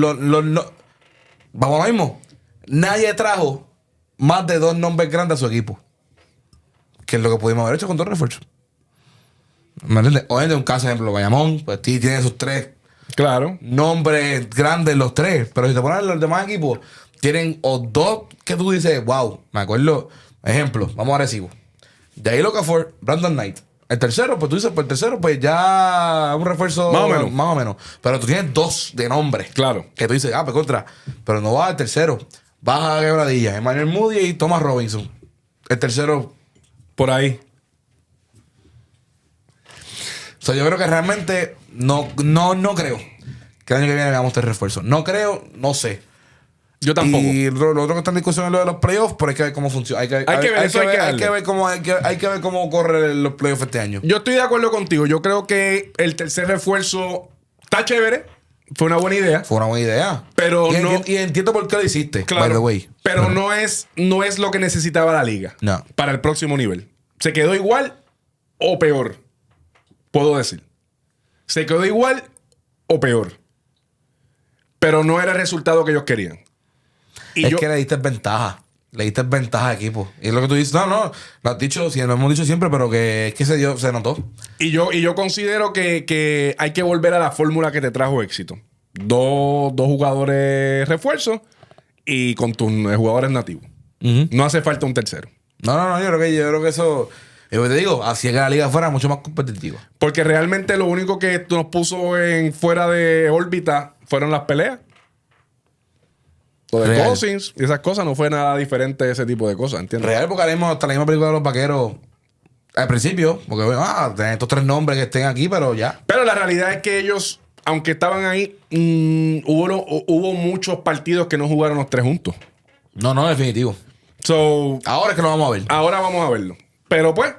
Vamos a lo mismo. Nadie trajo más de 2 nombres grandes a su equipo. Que es lo que pudimos haber hecho con 2 refuerzos. ¿Me entiendes? Obviamente, un caso, ejemplo, Bayamón, pues sí tiene esos 3 Claro. nombres grandes, los 3. Pero si te pones los demás equipos, tienen o 2 que tú dices, wow, me acuerdo. Ejemplo, vamos a Arecibo. Jair Okafor, Brandon Knight. El tercero, pues tú dices, pues el tercero, pues ya un refuerzo Más o menos. Pero tú tienes 2 de nombre. Claro. Que tú dices, pues contra. Pero no vas al tercero. Vas a Quebradilla, Emmanuel Moody y Thomas Robinson. El tercero. Por ahí. O sea, yo creo que realmente no creo que el año que viene veamos 3 refuerzos. No creo, no sé. Yo tampoco. Y lo otro que está en discusión es lo de los playoffs, pero hay que ver cómo funciona. Hay que ver cómo corre los playoffs este año. Yo estoy de acuerdo contigo. Yo creo que el tercer refuerzo está chévere. Fue una buena idea. Fue una buena idea. Pero y entiendo por qué lo hiciste, Claro. by the way. Pero no es lo que necesitaba la liga. No. Para el próximo nivel. Se quedó igual o peor. Puedo decir. Se quedó igual o peor. Pero no era el resultado que ellos querían. Y Es que le diste ventaja. Le diste ventaja al equipo. Y es lo que tú dices. No, lo has dicho, sí, lo hemos dicho siempre, pero que es que se notó. Y yo considero que hay que volver a la fórmula que te trajo éxito. Dos jugadores refuerzos y con tus jugadores nativos. No hace falta un tercero. No, yo creo que eso. Yo te digo, hacía que la liga fuera mucho más competitiva. Porque realmente lo único que nos puso fuera de órbita fueron las peleas. Lo de Real. Cousins y esas cosas no fue nada diferente de ese tipo de cosas, ¿entiendes? Real, porque ahora mismo hasta la misma película de los vaqueros al principio, porque tienen estos 3 nombres que estén aquí, pero ya. Pero la realidad es que ellos, aunque estaban ahí, hubo muchos partidos que no jugaron los 3 juntos. No, definitivo. So, Ahora es que lo vamos a ver. ahora vamos a verlo. Pero pues,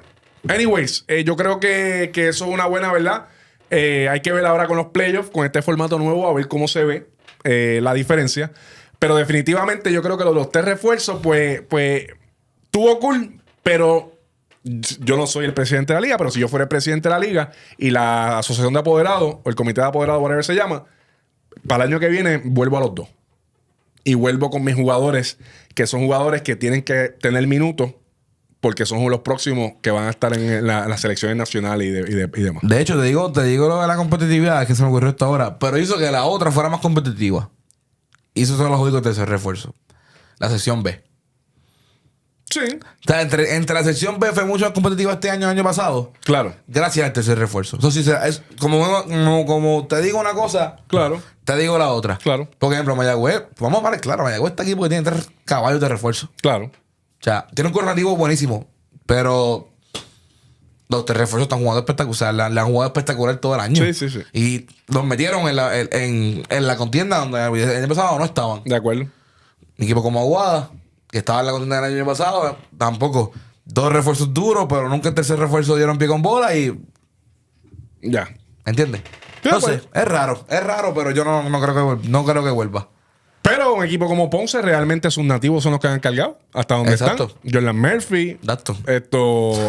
anyways, yo creo que eso es una buena verdad. Hay que ver ahora con los playoffs, con este formato nuevo, a ver cómo se ve la diferencia. Pero definitivamente yo creo que los 3 refuerzos, pues, tuvo cool, pero yo no soy el presidente de la liga, pero si yo fuera el presidente de la liga y la asociación de apoderados, o el comité de apoderados, whatever se llama, para el año que viene vuelvo a los 2. Y vuelvo con mis jugadores, que son jugadores que tienen que tener minutos, porque son los próximos que van a estar en las selecciones nacionales y demás. De hecho, te digo lo de la competitividad, que se me ocurrió hasta ahora, pero hizo que la otra fuera más competitiva. Y eso son los únicos de ese refuerzo. La sección B. Sí, O sea, entre la sección B fue mucho más competitiva este año, el año pasado. claro, Gracias al tercer refuerzo. Eso sí, es como te digo una cosa, claro, te digo la otra. Claro. Por ejemplo, Mayagüez, vamos a parar claro, Mayagüez está aquí porque tiene 3 caballos de refuerzo. claro. O sea, tiene un correlativo buenísimo, pero los 3 refuerzos están jugando espectacular. O sea, la han jugado espectacular todo el año. Sí. Y los metieron en la contienda donde el año pasado no estaban. De acuerdo. Un equipo como Aguada, que estaba en la contienda del año pasado, tampoco. dos refuerzos duros, pero nunca el tercer refuerzo dieron pie con bola y... Ya. ¿Entiendes? Sí, No pues. sé, es raro, pero yo no creo que vuelva. Pero un equipo como Ponce, realmente sus nativos son los que han cargado. Hasta donde Exacto. están. Jordan Murphy. Exacto.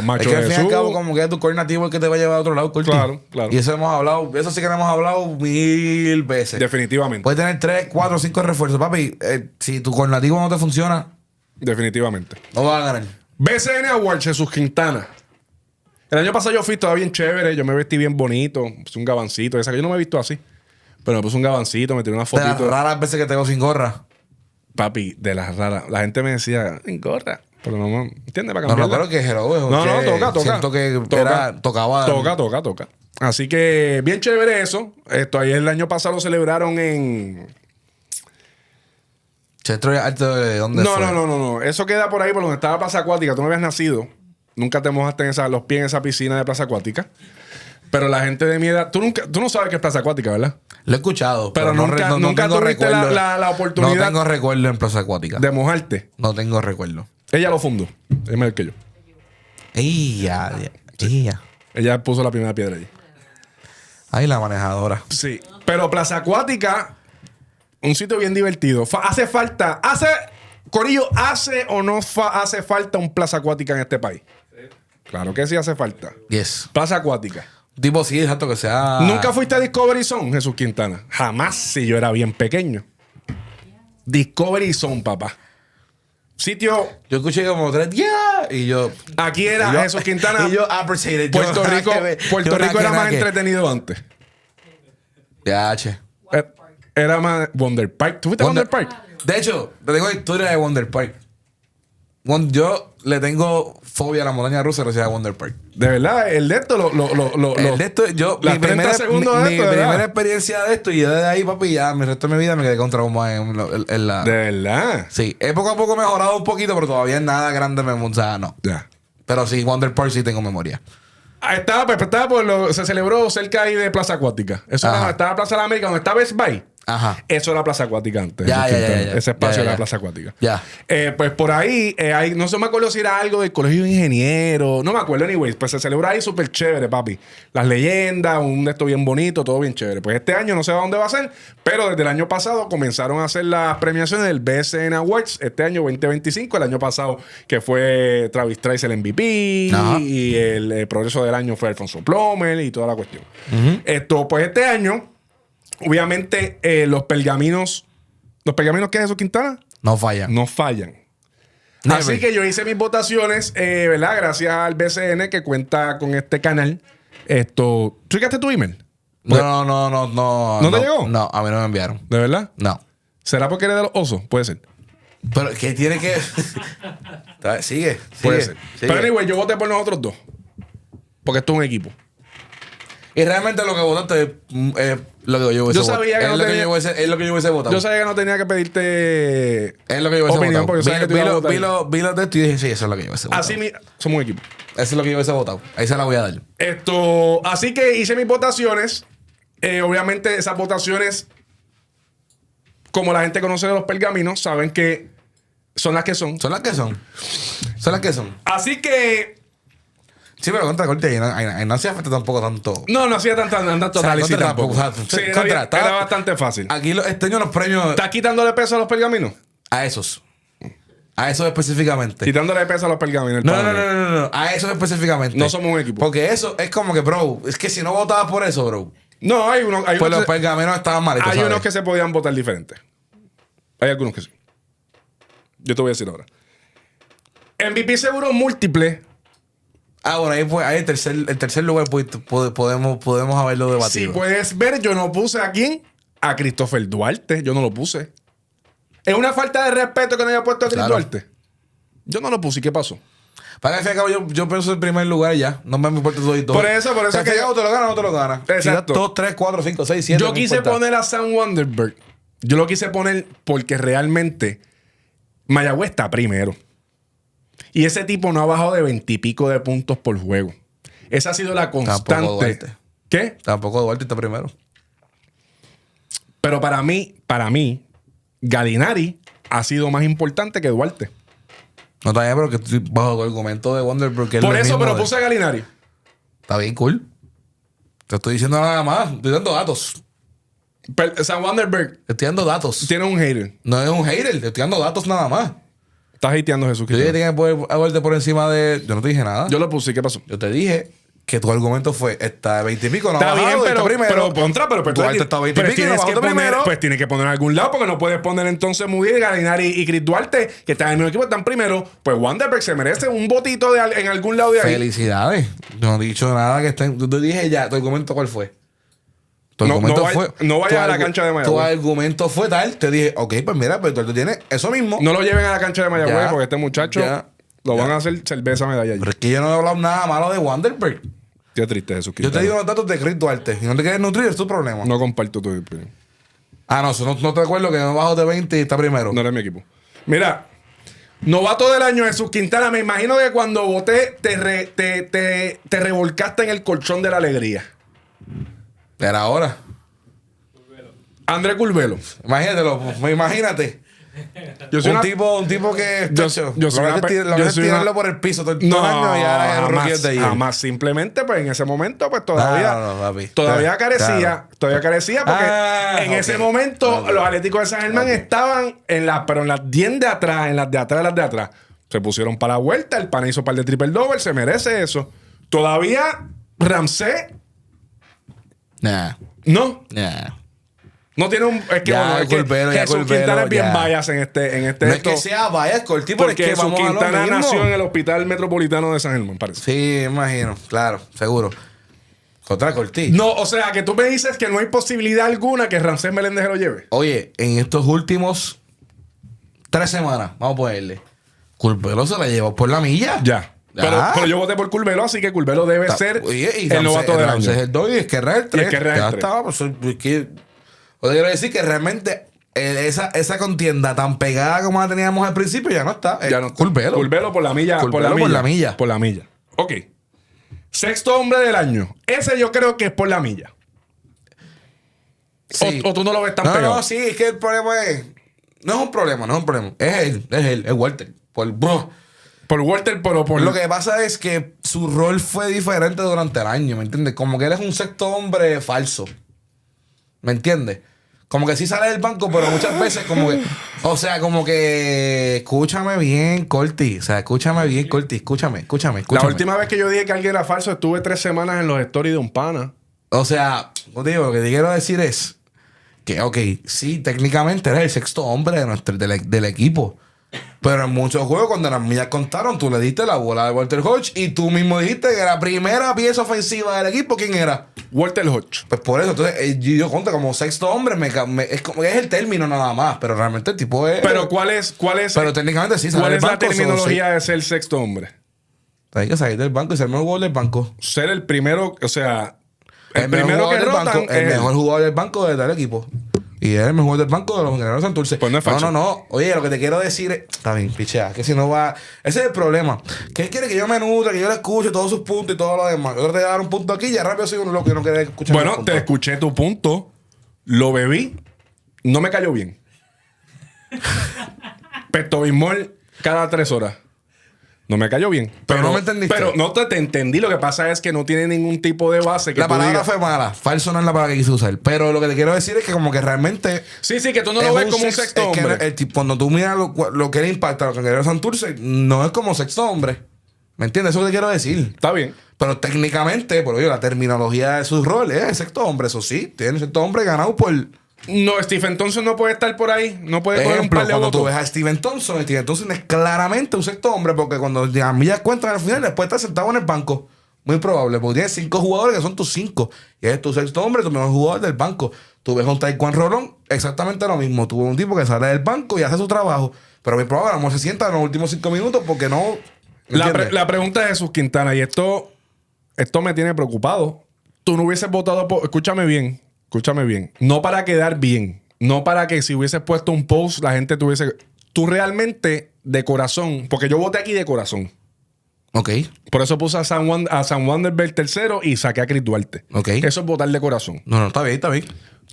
Macho Es que al fin y al Jesús. cabo, como que es tu coordinativo el que te va a llevar a otro lado, Corti. Claro, claro. Y eso hemos hablado, eso sí que lo hemos hablado 1000 veces. Definitivamente. Puedes tener 3, 4, 5 refuerzos, papi. Si tu coordinativo no te funciona, Definitivamente. no vas a ganar. BCN Awards, Jesús Quintana. El año pasado yo fui todavía bien chévere. Yo me vestí bien bonito. Puse un gabancito. Esa que yo no me he visto así. Pero me puse un gabancito, me tiré una De las fotito. raras veces que te veo sin gorra. Papi, de las raras. La gente me decía, sin gorra. Pero no, ¿entiendes? Para No, cambiarla. pero que hello, es No, que toca. Siento que tocaba. Toca. Así que bien chévere eso. Ayer el año pasado lo celebraron en... Centro de arte de dónde fue. No. Eso queda por ahí, por donde estaba Plaza Acuática. Tú no habías nacido. Nunca te mojaste en los pies en esa piscina de Plaza Acuática. Pero la gente de mi edad... Tú no sabes qué es Plaza Acuática, ¿verdad? Lo he escuchado. Pero no nunca tengo tuviste recuerdo. la oportunidad No tengo recuerdo en Plaza Acuática. de mojarte. No tengo recuerdo. Ella lo fundó. Es mejor que yo. Ella puso la primera piedra allí. Ay, la manejadora. Sí. Pero Plaza Acuática, un sitio bien divertido. Hace falta... Corillo, ¿hace o no hace falta un Plaza Acuática en este país? Claro que sí hace falta. Yes. Plaza Acuática. Tipo, sí, exacto, que sea. ¿Nunca fuiste a Discovery Zone, Jesús Quintana? Jamás, si yo era bien pequeño. Discovery Zone, papá. Sitio... Yo escuché como 3 días y yo. Aquí era Jesús Quintana. Y yo appreciated. Puerto Rico era más entretenido antes. Ya, che. Era más Wonder Park. ¿Tú fuiste a Wonder Park? De hecho, te tengo historia de Wonder Park. Yo le tengo fobia a la montaña rusa gracias a Wonder Park. De verdad, el de esto, El de esto, yo, las 30 segundos de mi esto, ¿verdad? primera experiencia de esto, y yo desde ahí, papi, ya, el resto de mi vida me quedé con trauma en la. De verdad. Sí, he poco a poco mejorado un poquito, pero todavía nada grande o sea, no. Ya. Pero sí, Wonder Park sí tengo memoria. Se celebró cerca ahí de Plaza Acuática. Eso Ajá. estaba Plaza de la América, donde está Best Buy. Ajá. Eso era Plaza Acuática antes. Ya. Ese espacio Ya. era Plaza Acuática. Ya. Pues por ahí, no sé, me acuerdo si era algo del colegio de ingenieros. No me acuerdo, anyways. Pues se celebró ahí súper chévere, papi. Las leyendas, un de esto bien bonito, todo bien chévere. Pues este año no sé a dónde va a ser, pero desde el año pasado comenzaron a hacer las premiaciones del BSN Awards. Este año 2025, el año pasado que fue Travis Trice el MVP. Ajá. Y el progreso del año fue Alfonso Plomer y toda la cuestión. Pues este año, obviamente, los pergaminos que es Jesús Quintana No falla. no fallan. Never. Así que yo hice mis votaciones, ¿verdad? Gracias al BCN que cuenta con este canal. ¿Tú checaste tu email? No. ¿No te llegó? No, a mí no me enviaron. ¿De verdad? No. ¿Será porque eres de los osos? Puede ser. Pero que tiene que. Sigue. Puede ser. Pero anyway, yo voté por nosotros dos. Porque esto es un equipo. Y realmente lo que votaste es lo que yo hubiese Yo sabía que votado. no tenía- Es lo que yo hubiese votado. Yo sabía que no tenía que pedirte Es lo que yo hubiese opinión votado. porque sabía que tú ibas a votar. Vi los de esto y dije, sí, eso es lo que yo hubiese votado. Así somos un equipo. Eso es lo que yo hubiese votado. Ahí se la voy a dar. Así que hice mis votaciones. Obviamente, esas votaciones, como la gente conoce de los pergaminos, saben que son las que son. Son las que son. Son las que son. Así que Sí, pero contra corte, ahí no hacía falta tampoco tanto. no hacía tanto análisis contra tampoco. tampoco, o sea, Sí, contra, era bastante fácil. Aquí este año los premios ¿Estás quitándole peso a los pergaminos? a esos. A esos específicamente. Quitándole peso a los pergaminos. el No. panel. A esos específicamente. No somos un equipo. Porque eso es como que, bro, es que si no votabas por eso, bro, No, hay unos, pues los pergaminos estaban malitos. hay ¿sabes? unos que se podían votar diferentes. Hay algunos que sí. Yo te voy a decir ahora. MVP seguro múltiple. Bueno, ahí pues, ahí el tercer lugar pues, podemos haberlo debatido. Si puedes ver, yo no puse a quién. A Christopher Duarte. Yo no lo puse. Es una falta de respeto que no haya puesto a Chris Claro. Duarte. Yo no lo puse. ¿Y qué pasó? Para que al fin y al cabo yo pienso en primer lugar ya. No me importa todo y todo. Por eso o sea, que que te lo gana o no te lo gana. Exacto. 2, 3, 4, 5, 6, 7. Yo quise poner a Sam Wonderberg. Yo lo quise poner porque realmente Mayagüez está primero. Y ese tipo no ha bajado de 20 y pico de puntos por juego. Esa ha sido la constante. Tampoco Duarte. ¿Qué? Tampoco Duarte está primero. Pero para mí, Galinari ha sido más importante que Duarte. No está bien, pero que estoy bajo tu argumento de Wonderberg. Que es Por lo eso, mismo pero de- puse a Galinari. Está bien, cool. Te estoy diciendo nada más. Estoy dando datos. Sam Wanderberg Te estoy dando datos. tiene un hater. No es un hater. Te estoy dando datos nada más. Estás hateando a Jesús Yo dije Quintana. que tienes que haberte por encima de... Yo no te dije nada. Yo lo puse. ¿Qué pasó? Yo te dije que tu argumento fue está de 20 y pico, no Está ha bien, bajado, pero, está primero. pero Duarte está 20 y pico y no tienes bajó que de poner, primero. pues tienes que poner en algún lado, porque no puedes poner entonces Moody, Galinari y Chris Duarte, que están en el mismo equipo, están primero. Pues Wanderberg se merece un botito en algún lado de ahí. Felicidades. No he dicho nada que estén... Yo te dije ya, tu argumento ¿cuál fue? Tu No argumento vaya- no vaya a la cancha de Mayagüez. Tu argumento fue tal. Te dije, ok, pues mira, pues tú tienes eso mismo. No lo lleven a la cancha de Mayagüez, Ya. porque este muchacho Ya. lo van a hacer cerveza medalla allí. Pero es que yo no he hablado nada malo de Wanderberg. Qué triste, Jesús Yo Quintana. te digo los datos de Chris Duarte. Y no te quieres nutrir, es tu problema. No comparto tu opinión. Ah, no, eso no te acuerdo que no bajo de 20 y está primero. No eres mi equipo. Mira, novato del año Jesús Quintana. Me imagino que cuando voté te revolcaste en el colchón de la alegría. Era ahora. André Curvelo. Imagínatelo, imagínate. Yo soy Un una- tipo que... Yo tacho, soy lo una que pe- es lo yo que es soy tirarlo una- por el piso todo el No, año y ahora es rookie jamás, de ayer. jamás. Simplemente, pues en ese momento, pues todavía, No, papi. todavía Claro. carecía, todavía carecía, porque en ok. ese momento Ok. los Atléticos de San Germán estaban pero en las 10 de atrás, en las de atrás. Se pusieron para la vuelta, el pana hizo par de triple double, se merece eso. Todavía Ramsey, Nah. no. Nah. No tiene un. Es que Ya, bueno, es que Curvelo, ya, Jesús Curvelo, Quintana es bien ya. bias en este No es esto, que sea vaya con el tipo, es porque que Jesús vamos a lo Quintana mismo. nació en el Hospital Metropolitano de San Germán, parece. Sí, imagino. Claro, seguro. Contra Cortí. No, o sea, que tú me dices que no hay posibilidad alguna que Ramsés Meléndez se lo lleve. Oye, en estos últimos 3 semanas, vamos a ponerle, Curvelo se la llevó por la milla. Ya. Pero yo voté por Curvelo, así que Curvelo debe ser Oye, y el novato del año. Ramsés es el 2 y Esquerra el 3. Y Esquerra es el Ya 3. estaba. Pues, es que, o sea, quiero decir que realmente esa contienda tan pegada como la teníamos al principio ya no está. Ya no está. Curvelo. Curvelo por la milla. Curvelo por la milla. Por la milla. Ok. Sexto hombre del año. Ese yo creo que es por la milla. Sí. O tú no lo ves tan No, pegado. no, sí, es que el problema es. No es un problema, no es un problema. Es él, es Walter. Bro. Por Walter, pero por Lo que pasa es que su rol fue diferente durante el año, ¿me entiendes? Como que él es un sexto hombre falso. ¿Me entiendes? Como que sí sale del banco, pero muchas veces como que... O sea, como que... Escúchame bien, Corti. O sea, escúchame bien, Corti. Escúchame. La última vez que yo dije que alguien era falso, estuve 3 semanas en los stories de un pana. O sea, no te digo, lo que te quiero decir es que, ok, sí, técnicamente eres el sexto hombre del equipo. Pero en muchos juegos, cuando las millas contaron, tú le diste la bola de Walter Hodge y tú mismo dijiste que la primera pieza ofensiva del equipo, ¿quién era? Walter Hodge. Pues por eso, entonces, yo conta como sexto hombre, es como es el término nada más, pero realmente el tipo es. Pero ¿cuál es Pero técnicamente sí, ¿cuál sale es del la banco, terminología de ser sexto hombre? Hay que salir del banco y ser el mejor jugador del banco. Ser el primero, o sea, el mejor primero que jugador del rotan banco, el es él. mejor jugador del banco de tal equipo. Y es el mejor jugador del banco de los Generales Santurce. Pues no es falso. No. Oye, lo que te quiero decir es. Está bien, pichea. Que si no va. Ese es el problema. Que él quiere que yo me nutra, que yo le escuche todos sus puntos y todo lo demás. Yo te voy a dar un punto aquí y ya rápido soy uno lo que no quiere escuchar. Bueno, los puntos. te escuché tu punto, lo bebí, no me cayó bien. Pepto-Bismol cada 3 horas. No me cayó bien. Pero no me entendiste. Pero no te entendí. Lo que pasa es que no tiene ningún tipo de base que La tú palabra digas. fue mala. Falso no es la palabra que quise usar. Pero lo que te quiero decir es que como que realmente... Sí, que tú no es lo ves como un sex- sexto es que hombre. cuando tú miras lo que le impacta a los Cangrejeros Santurce, no es como sexto hombre. ¿Me entiendes? Eso es lo que te quiero decir. Está bien. Pero técnicamente, por ello, la terminología de sus roles es el sexto hombre. Eso sí, tiene el sexto hombre ganado por... No, Stephen Thompson no puede estar por ahí. No puede coger un Ejemplo, par de cuando tú votos. ves a Steven Thompson es claramente un sexto hombre porque cuando las millas cuentan al final, después está sentado en el banco. Muy probable, porque tienes 5 jugadores que son tus 5. Y es tu sexto hombre, tu mejor jugador del banco. Tú ves a un Taekwondo Rolón, exactamente lo mismo. Tú ves un tipo que sale del banco y hace su trabajo. Pero muy probable, a lo mejor se sienta en los últimos 5 minutos porque no... La pregunta es Jesús Quintana, y esto me tiene preocupado. Tú no hubieses votado por... Escúchame bien. No para quedar bien. No para que si hubieses puesto un post, la gente tuviese... Tú realmente, de corazón... Porque yo voté aquí de corazón. Ok. Por eso puse a Sam Wanderberg tercero y saqué a Chris Duarte. Ok. Eso es votar de corazón. No, está bien.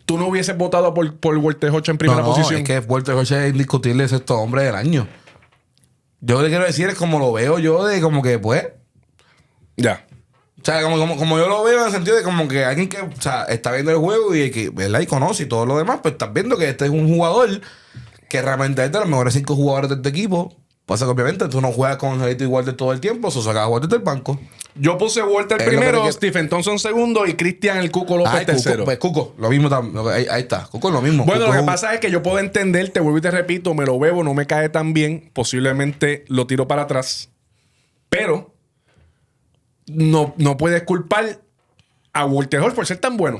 Tú no hubieses votado por Walter Hodge en primera posición. Es que Walter Hodge es indiscutible el sexto hombre del año. Yo lo que quiero decir es como lo veo yo, de como que, pues. Ya. O sea, como yo lo veo en el sentido de como que alguien que, o sea, está viendo el juego y que, ¿verdad? Y conoce y todo lo demás, pues estás viendo que este es un jugador que realmente es de los mejores 5 jugadores de este equipo. Pasa que obviamente tú no juegas con Angelito igual de todo el tiempo, eso sacas a jugar desde el banco. Yo puse Walter Es lo primero, que- Stephen Thompson segundo y Cristian el Cuco López Ay, tercero. Cuco, pues Cuco, lo mismo también. Ahí está, Cuco es lo mismo. Bueno, Cuco lo es que un- pasa es que yo puedo entender, te vuelvo y te repito, me lo bebo, no me cae tan bien, posiblemente lo tiro para atrás, pero no puedes culpar a Walter Hall por ser tan bueno.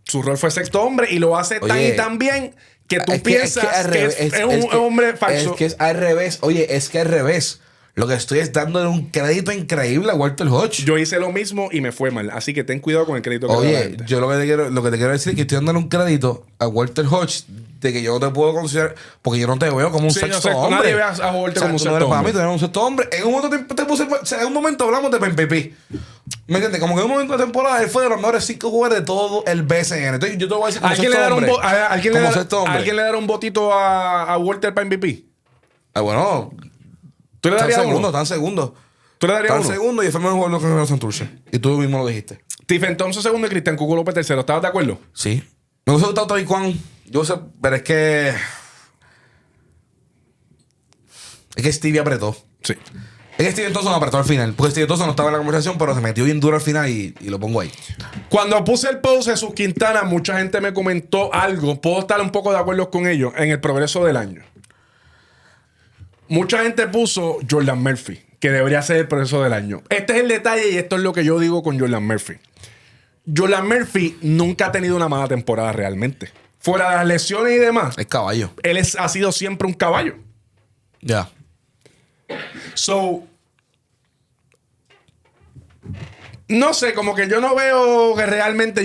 Su rol fue sexto hombre y lo hace tan Oye, y tan bien que tú es piensas al que revés, es un hombre falso. Es que es al revés. Oye, es que al revés. Lo que estoy es dándole un crédito increíble a Walter Hodge. Yo hice lo mismo y me fue mal, así que ten cuidado con el crédito que le da la Oye, gente. yo lo que te quiero decir es que estoy dándole un crédito a Walter Hodge de que yo no te puedo considerar, porque yo no te veo como un Sí, sexto no sé, hombre. nadie ve a Walter como un tú no sexto eres para hombre. mí, tú eres un sexto hombre. En un momento te puse, o sea, en un momento hablamos de PPP. ¿Me entiendes? Como que en un momento de temporada él fue de los mejores 5 jugadores de todo el BCN. Entonces yo te voy a decir como ¿Alguien le sexto dará hombre. Como sexto hombre. ¿Alguien le dará un votito a Walter para MVP? Ah, bueno, ¿Tú le están darías segundos, uno? están segundos. ¿Tú le darías Están uno? segundos y fue el mejor jugador que ganó Santurce. Y tú mismo lo dijiste. Stephen Thompson segundo y Cristian Cuco López tercero. ¿Estabas de acuerdo? Sí. Me hubiese gustado Toby Kwan. Yo sé, pero es que. Es que Stevie apretó. Sí. Es que Steven Thompson apretó al final. Porque Steven Thompson no estaba en la conversación, pero se metió bien duro al final y lo pongo ahí. Cuando puse el post de Jesús Quintana, mucha gente me comentó algo. Puedo estar un poco de acuerdo con ellos en el progreso del año. Mucha gente puso Jordan Murphy, que debería ser el progreso del año. Este es el detalle y esto es lo que yo digo con Jordan Murphy. Jordan Murphy nunca ha tenido una mala temporada realmente. Fuera de las lesiones y demás, Es caballo. él ha sido siempre un caballo. Ya. So, no sé, como que yo no veo que realmente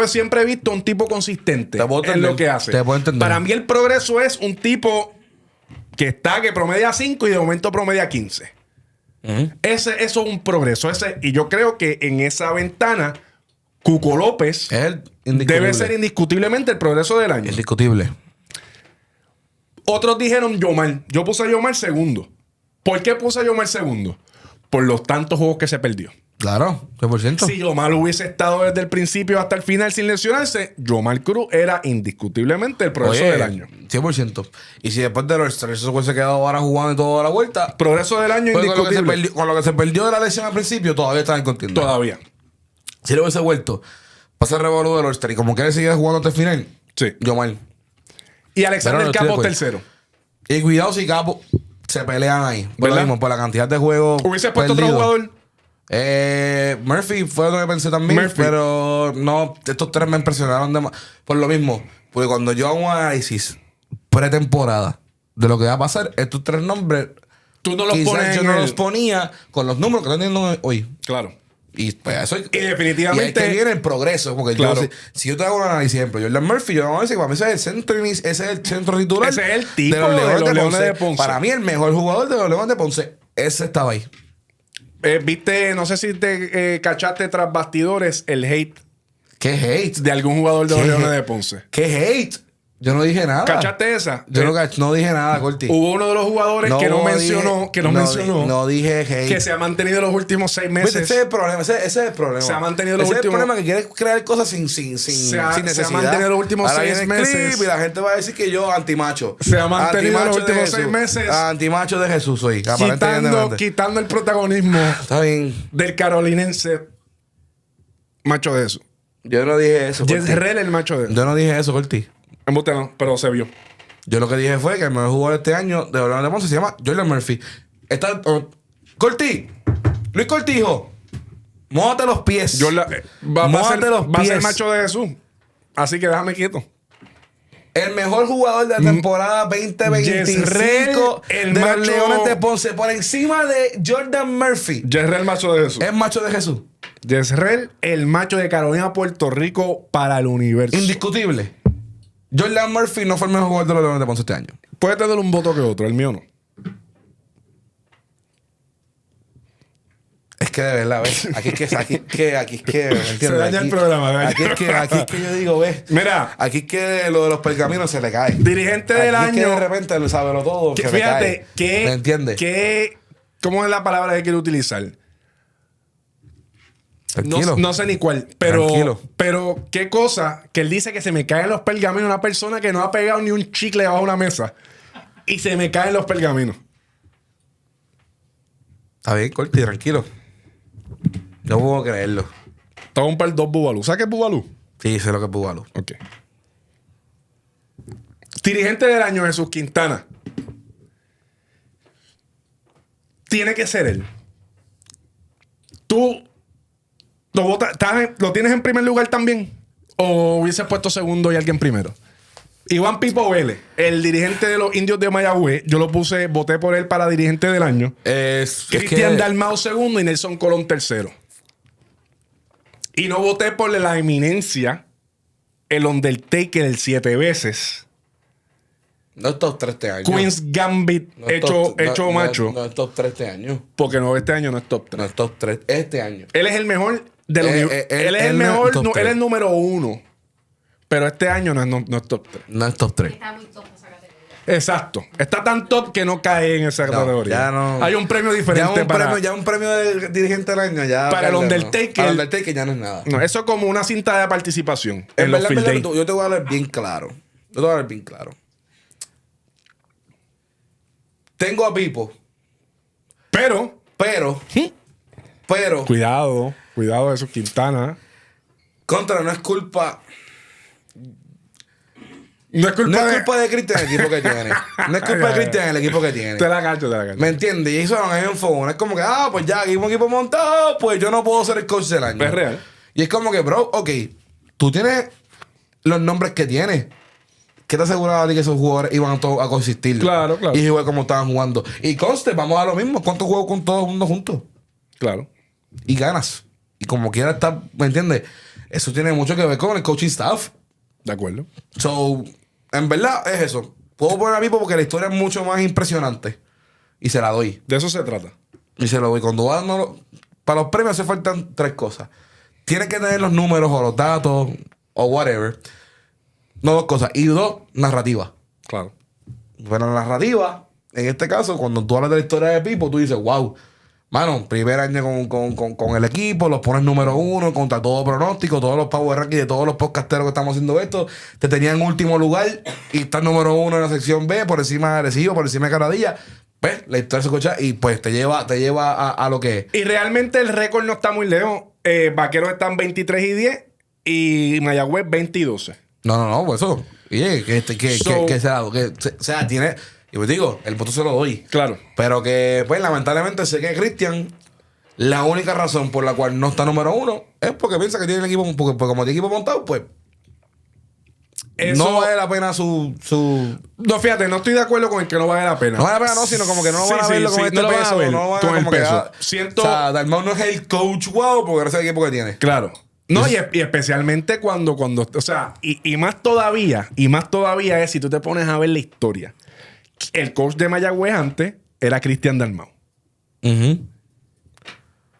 siempre he visto un tipo consistente Te puedo en entender, lo que hace. te puedo entender. Para mí el progreso es un tipo que promedia 5 y de momento promedia 15. Eso es un progreso. Y yo creo que en esa ventana, Cuco López Es el indiscutible. debe ser indiscutiblemente el progreso del año. Indiscutible. Otros dijeron Yomar. Yo puse a Yomar segundo. ¿Por qué puse a Yomar segundo? Por los tantos juegos que se perdió. Claro, 100%. Si Yomar hubiese estado desde el principio hasta el final sin lesionarse, Yomar Cruz era indiscutiblemente el progreso Oye, del año. 100%. Y si después de los 3 se hubiese quedado ahora jugando y toda la vuelta, Progreso del año pues indiscutible. con lo que se perdió de la lesión al principio, todavía estaba en contienda. Todavía. Si le hubiese vuelto, pasa el revolú del All-Star y como quiere seguir jugando hasta el final, Sí. yo mal. Y Alexander Pero no estoy de Campos acuerdo. tercero. Y cuidado si Capo se pelean ahí. Por lo ¿Verdad? mismo, por la cantidad de juegos. ¿Hubiese puesto otro perdidos. jugador? Murphy fue lo que pensé también, Murphy. pero no, estos 3 me impresionaron por lo mismo. Porque cuando yo hago un análisis pretemporada de lo que va a pasar, estos 3 nombres, Tú no los quizás pones yo en no el- los ponía con los números que están teniendo hoy. Claro. Y pues eso Y definitivamente- y ahí que viene el progreso. Porque Claro. si yo te hago un análisis, por ejemplo, Jordan Murphy, yo voy a decir que para mí ese es el ese es el centro titular. Ese es el tipo de los Leones de Ponce. Ponce. Para mí, el mejor jugador de los Leones de Ponce, ese estaba ahí. Viste, no sé si te cachaste tras bastidores el hate ¿Qué hate? de algún jugador de los ¿Qué Leones hate? de Ponce. ¿Qué hate? Yo no dije nada. ¿Cachaste esa? Yo no dije nada, Corti. Hubo uno de los jugadores que no mencionó, No dije hate. que se ha mantenido los últimos 6 Viste, meses. ese es el problema. Ese es el problema. Se ha mantenido los ese últimos- es el problema, que quieres crear cosas sin Se ha necesidad. mantenido los últimos Ahora 6 viene el clip meses. y la gente va a decir que yo antimacho. Se ha mantenido Antimacho los de últimos Jesús. 6 meses. Antimacho de Jesús soy. Aparentemente. quitando el protagonismo Está bien. del carolinense macho de eso. Yo no dije eso, Corti. Jezreel el macho de eso. Yo no dije eso, Corti. Embuste no, pero se vio. Yo lo que dije fue que el mejor jugador este año de Orlando de Ponce se llama Jordan Murphy. Corti. Luis Cortijo. Mójate los pies. Va a Mójate ser, los va a ser pies. macho de Jesús. Así que déjame quieto. El mejor jugador de la temporada 2025 Jezreel, el de macho- los Leones de Ponce por encima de Jordan Murphy. Jezreel el macho de Jesús. Es macho de Jesús. Jezreel el macho de Carolina, Puerto Rico para el universo. Indiscutible. Jordan Murphy no fue el mejor jugador de los Leones de Ponce este año. Puede tener un voto que otro, el mío no. que de verdad, ¿ves? Aquí es que, ¿me entiendes? Se daña el Aquí- programa, ¿verdad? Aquí es que yo digo, ¿ves? Mira. Aquí es que lo de los pergaminos se le cae. Dirigente del Aquí es que año. de repente lo sabe todo, Que, se le fíjate, cae. que, ¿Me entiendes? ¿cómo es la palabra que quiero utilizar? Tranquilo. No sé ni cuál, pero, Tranquilo. pero qué cosa que él dice que se me caen los pergaminos. Una persona que no ha pegado ni un chicle bajo una mesa y se me caen los pergaminos. Está bien, Corti, tranquilo. No puedo creerlo. Todo un par dos bubalú. ¿Sabes qué es bubalú? Sí, sé lo que es Bugalo. Ok. Dirigente del año, Jesús Quintana. Tiene que ser él. ¿Tú lo tienes en primer lugar también? ¿O hubieses puesto segundo y alguien primero? Iván Pipo Vélez, el dirigente de los Indios de Mayagüez, yo voté por él para dirigente del año. Cristian Dalmau segundo y Nelson Colón tercero. Y no voté por la eminencia, el Undertaker, el 7 veces. No es top 3 este año. Queen's Gambit, No es hecho macho. No es top 3 este año. Porque no, este año no es top 3. No es top 3 este año. Él es el mejor de los él es el él no es mejor, top él es 3. el número 1. Pero este año no es top 3. No es top 3. Está muy top esa categoría. Exacto. Está tan top que no cae en esa categoría. ya no. Hay un premio diferente Ya un premio de dirigente del año. Ya para el Undertaker. Para el Undertaker ya no es nada. No, eso es como una cinta de participación En en los verdad, field days. yo te voy a hablar bien claro. Tengo a Pipo, Pero, pero, cuidado Jesús Quintana. contra no es culpa. No es culpa, No es culpa de Cristian el equipo que tiene. No es culpa de Cristian el equipo que tiene. Te la cacho. ¿Me entiendes? Y eso no es un fogón. Es como que, pues ya, aquí hay un equipo montado, pues yo no puedo ser el coach del año. Es real. Y es como que, bro, ok, tú tienes los nombres que tienes. ¿Qué te aseguraba a ti que esos jugadores iban a consistir? Claro. Y jugar como estaban jugando. Y conste, vamos a lo mismo. ¿Cuántos juegos con todo el mundo juntos? Claro. Y ganas. Y como quiera estar, ¿me entiendes? Eso tiene mucho que ver con el coaching staff. De acuerdo. So, en verdad es eso. Puedo poner a Pipo porque la historia es mucho más impresionante. Y se la doy. De eso se trata. Y se lo doy. Cuando para los premios hace faltan 3 cosas. Tienes que tener los números o los datos o whatever. No, 2 cosas. Y 2, narrativa. Claro. Pero la narrativa, en este caso, cuando tú hablas de la historia de Pipo, tú dices, wow, mano, primer año con el equipo, los pones número 1 contra todo pronóstico, todos los power rankings de todos los podcasteros que estamos haciendo esto, te tenían en último lugar y estás número 1 en la sección B, por encima de Arecibo, por encima de Caradilla. Pues, la historia se escucha y pues te lleva a lo que es. Y realmente el récord no está muy lejos. Vaqueros están 23 y 10 y Mayagüez 20 y 12. No, pues eso. Oye, o sea, tiene. Y pues digo, el voto se lo doy. Claro. Pero que, pues, lamentablemente sé que Cristian, la única razón por la cual no está número 1 es porque piensa que tiene el equipo, porque como tiene equipo montado, pues. Eso, no vale la pena su. No, fíjate, no estoy de acuerdo con el que no vale la pena. No vale la pena, no, sino como que no van a verlo con este no lo van a peso. ver No van a con el como que, peso. Siento. O sea, Dalmau no es el coach wow, porque gracias al equipo que tiene. Claro. No, y especialmente cuando, o sea, y más todavía es si tú te pones a ver la historia. El coach de Mayagüez antes era Cristian Dalmau.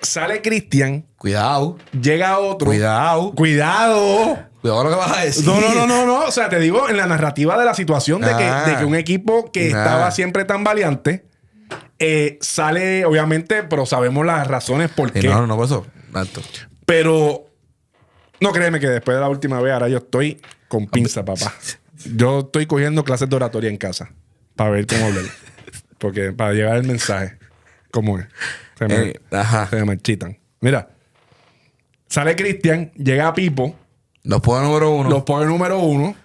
Sale Cristian, Cuidado. llega otro. Cuidado con lo que vas a decir. No. O sea, te digo, en la narrativa de la situación de que un equipo que estaba siempre tan valiente sale, obviamente, pero sabemos las razones por qué. No, por eso. Tanto. Pero no, créeme que después de la última vez, ahora yo estoy con pinza, papá. Yo estoy cogiendo clases de oratoria en casa para ver cómo hablar. Porque para llevar el mensaje, ¿cómo es? Se me marchitan. Mira, sale Cristian, llega Pipo. Los pone número 1. Los pone número 1.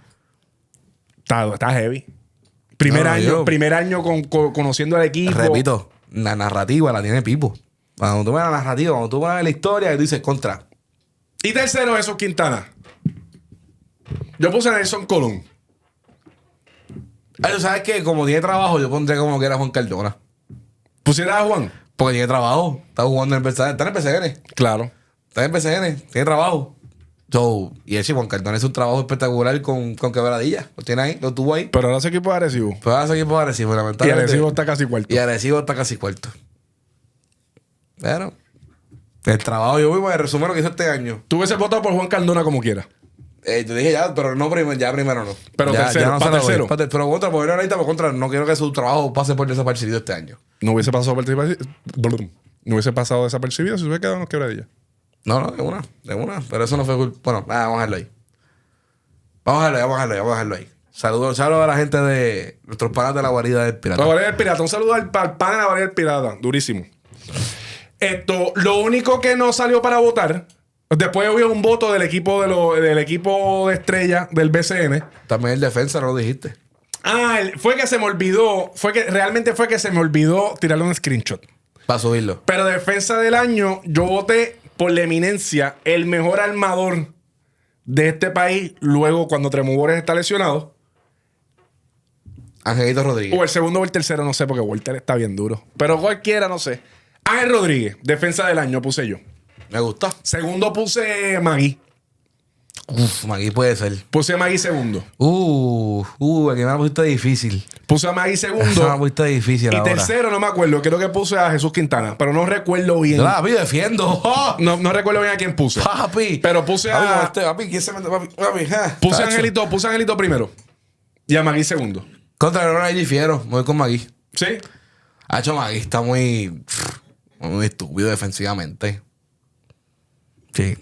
Está heavy. Primer año conociendo al equipo. Repito, la narrativa la tiene Pipo. Cuando tú ves la narrativa, cuando tú ves la historia, tú dices contra. Y tercero, Jesús Quintana. Yo puse a Nelson Colón. Ay, ¿tú sabes qué? Como tiene trabajo, yo pondré como que era Juan Cardona. ¿Pusiera a Juan? Porque tiene trabajo. Está jugando en el PCN. Está en el PCN. Claro. Está en el PCN. Tiene trabajo. So, y ese Juan Cardona es un trabajo espectacular con Quebradilla. Lo tiene ahí, lo tuvo ahí. Pero ahora ese equipo de Arecibo. Pero ahora ese equipo de Arecibo, Y lamentablemente. Arecibo está casi cuarto. Y Arecibo está casi cuarto. Pero, El trabajo, yo voy a resumir lo que hizo este año. Tú hubieses votado por Juan Cardona como quiera. Te dije ya, pero no ya primero no. Pero ya, tercero, ya para tercero. Pero contra, por ahorita, por contra, no quiero que su trabajo pase por desapercibido este año. No hubiese pasado desapercibido si se hubiese quedado en los quebradillas. No, de una. Pero eso no fue culpa. Bueno, vamos a dejarlo ahí. Vamos a dejarlo ahí. Saludos a la gente de nuestros panas de la guarida del pirata. La guarida del pirata. Un saludo al pan de la guarida del pirata. Durísimo. Lo único que no salió para votar, después hubo un voto del equipo del equipo de estrella del BCN. También el defensa, no lo dijiste. Fue que se me olvidó. Realmente fue que se me olvidó tirarle un screenshot. Para subirlo. Pero defensa del año, yo voté por la eminencia, el mejor armador de este país, luego cuando Tremor Bores está lesionado. Angelito Rodríguez. O el segundo o el tercero, no sé, porque Walter está bien duro. Pero cualquiera, no sé. Ángel Rodríguez, defensa del año, puse yo. Me gusta. Segundo puse Magui. Magui puede ser. Puse a Magui segundo. Aquí me la pusiste difícil. Puse a Magui segundo. Me la pusiste difícil Y ahora. tercero, no me acuerdo. Creo que puse a Jesús Quintana. Pero no recuerdo bien. Yo la defiendo. No recuerdo bien a quién puse. Papi. Pero puse a... ¿quién se mete? Papi. Puse a Angelito primero. Y a Magui segundo. Contra el ahí difiero. Me voy con Magui. ¿Sí? Ha hecho Magui. Está muy estúpido defensivamente. Sí.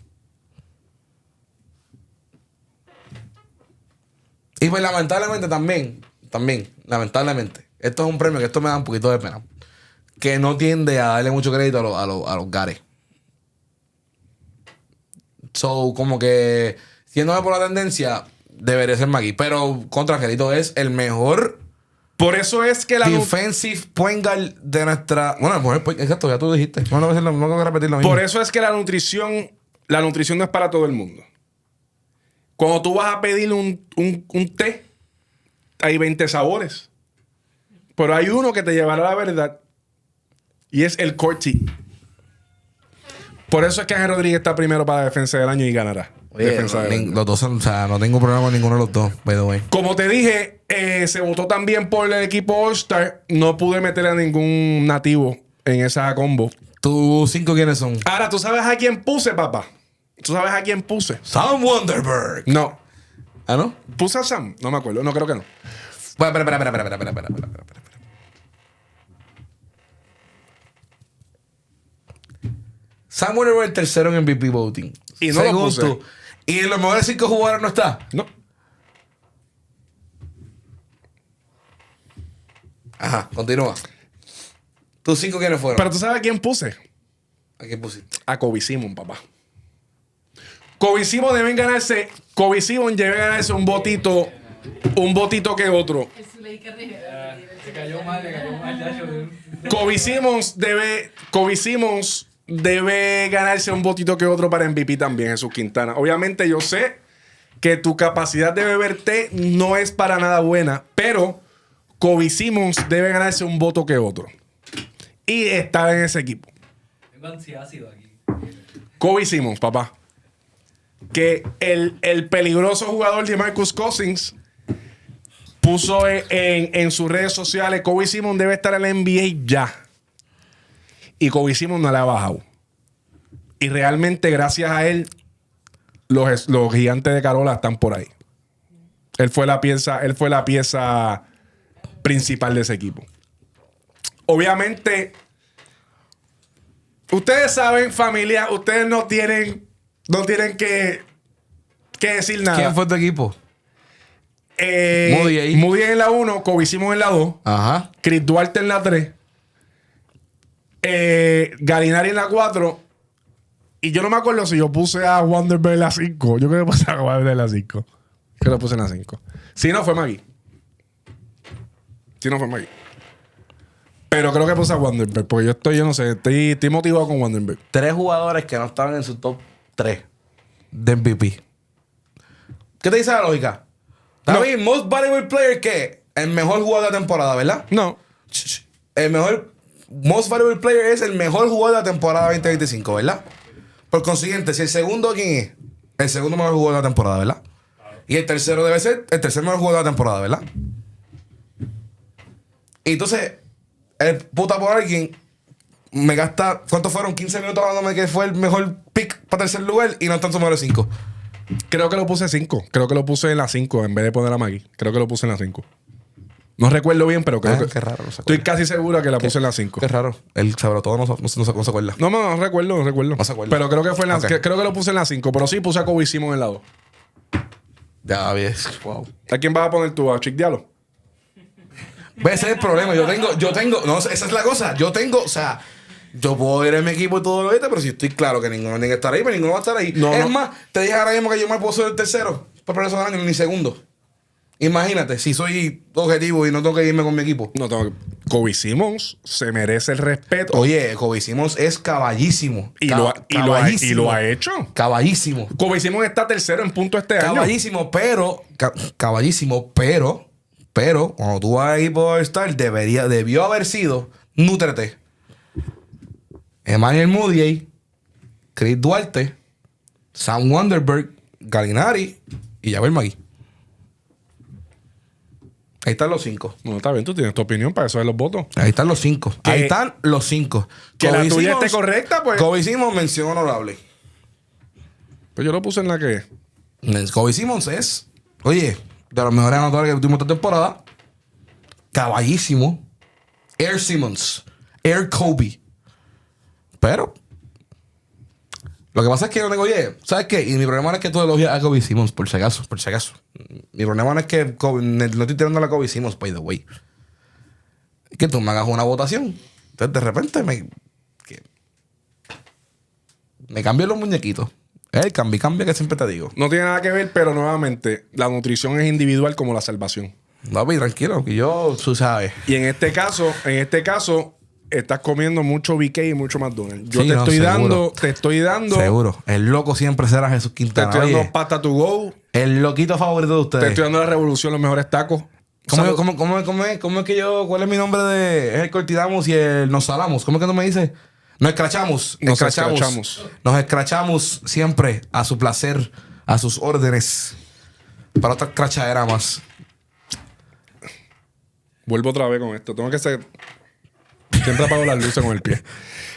Y pues lamentablemente también, lamentablemente, esto es un premio que esto me da un poquito de pena. Que no tiende a darle mucho crédito a los Gares. So, como que, siéndome por la tendencia, debería ser Magui. Pero contra Angelito es el mejor Por eso es que defensive point guard de nuestra... Bueno, el mejor point... Exacto, ya tú dijiste. No tengo que repetir lo mismo. Por eso es que la nutrición no es para todo el mundo. Cuando tú vas a pedir un té, hay 20 sabores. Pero hay uno que te llevará a la verdad. Y es el Court Tea. Por eso es que Ángel Rodríguez está primero para defensa del año y ganará. Oye, los dos son... O sea, no tengo problema con ninguno de los dos, by the way. Como te dije, se votó también por el equipo All-Star. No pude meter a ningún nativo en esa combo. ¿Tus 5 quiénes son? Ahora, ¿tú sabes a quién puse, papá? ¿Tú sabes a quién puse? Sam Wonderberg. No. ¿Ah, no? ¿Puse a Sam? No me acuerdo. No, creo que no. Bueno, espera. Sam Wonderberg el tercero en MVP voting. Y no lo puse. Tú. ¿Y en los mejores 5 jugadores no está? No. Ajá, continúa. ¿Tus 5 quiénes fueron? Pero ¿tú sabes a quién puse? ¿A quién pusiste? A Kobe Simon, papá. Kobe Simon debe ganarse un botito que otro. Se cayó mal ya. Kobe Simons debe ganarse un botito que otro para MVP también, Jesús Quintana. Obviamente yo sé que tu capacidad de beber té no es para nada buena, pero Kobe Simons debe ganarse un voto que otro. Y estar en ese equipo. Tengo ansiácido aquí. Kobe Simons, papá. Que el peligroso jugador de Marcus Cousins puso en sus redes sociales: Kobe Simons debe estar en la NBA ya. Y Kobe Simons no le ha bajado. Y realmente, gracias a él, los gigantes de Carola están por ahí. Él fue la pieza principal de ese equipo. Obviamente, ustedes saben, familia, ustedes no tienen que decir nada. ¿Quién fue tu equipo? Moody ahí. Moody en la 1, Kobe Simons en la 2, Ajá. Chris Duarte en la 3, Gallinari en la 4. Y yo no me acuerdo si yo puse a Wonderberg en la 5. Yo creo que puse a Wonderberg en la 5. Que lo puse en la 5. Si no, fue Magui. Pero creo que puse a Wonderberg. Porque yo no sé, estoy motivado con Wonderberg. 3 jugadores que no estaban en su top 3 de MVP. ¿Qué te dice la lógica? Está bien, Most Valuable Player, ¿qué? El mejor jugador de la temporada, ¿verdad? No. El mejor Most Valuable Player es el mejor jugador de la temporada 2025, ¿verdad? Por consiguiente, si el segundo, ¿quién es? El segundo mejor jugador de la temporada, ¿verdad? Y el tercero debe ser el tercer mejor jugador de la temporada, ¿verdad? Y entonces, el puta por alguien me gasta, ¿cuántos fueron? 15 minutos hablándome que fue el mejor pick para tercer lugar y no están su mejores 5. Creo que lo puse 5. Creo que lo puse en la 5 en vez de poner a Maggie. Creo que lo puse en la 5. No recuerdo bien, pero creo que... Qué raro. No se estoy acuerda. casi seguro que la puse en la 5. Qué raro. Él sabrá todo, no se acuerda. No recuerdo. No se acuerda. Pero creo que fue en la... Ok. Creo que lo puse en la 5. Pero sí puse a Kobe Simon en la 2. Ya ves. Wow. ¿A quién vas a poner tú? ¿A Chick Diallo? Ese es el problema. Yo tengo, no, esa es la cosa. Yo puedo ir en mi equipo y todo lo pero si estoy claro que ninguno tiene que estar ahí, pero ninguno va a estar ahí. No, es no. más, te dije ahora mismo que yo me puedo ser el tercero por eso años, ni segundo. Imagínate, si soy objetivo y no tengo que irme con mi equipo. No tengo que... Kobe Simons se merece el respeto. Oye, Kobe Simons es caballísimo. Y lo ha hecho. Caballísimo. Kobe Simons está tercero en punto este año. Caballísimo, pero cuando tú vas a ir por All-Star, debió haber sido Nútrete, Emmanuel Mudiay, Chris Duarte, Sam Wonderberg, Gallinari y Javier Magui. Ahí están los 5. No, está bien, tú tienes tu opinión para eso de los votos. Ahí están los 5. Que- Ahí están los 5. Que la tuya esté correcta, pues. Kobe Simons, mención honorable. Pues yo lo puse en la que... Kobe Simons es, oye, de los mejores anotadores que tuvimos esta temporada. Caballísimo. Air Simmons. Air Kobe. Pero lo que pasa es que yo digo, oye, ¿sabes qué? Y mi problema no es que tú elogias a Kobe Simons, por si acaso. Mi problema no es que no estoy tirando a la Kobe Simons, by the way. Es que tú me hagas una votación. Entonces, de repente, me cambian los muñequitos. El cambia que siempre te digo. No tiene nada que ver, pero nuevamente, la nutrición es individual como la salvación. No, papi, tranquilo, que yo, tú sabes. Y en este caso, estás comiendo mucho BK y mucho McDonald's. Yo Sí, te no, estoy dando... Seguro. El loco siempre será Jesús Te Quintana. estoy dando Oye, pasta to go. el loquito favorito de ustedes. Te estoy dando la revolución, los mejores tacos. ¿Cómo Salud. es que yo? ¿Cuál es mi nombre de? Es el cortidamos y el nos salamos. ¿Cómo es que tú me dices? Nos escrachamos. Nos escrachamos siempre a su placer, a sus órdenes. Para otra escrachadera más. Vuelvo otra vez con esto. Tengo que ser... Siempre apago las luces con el pie.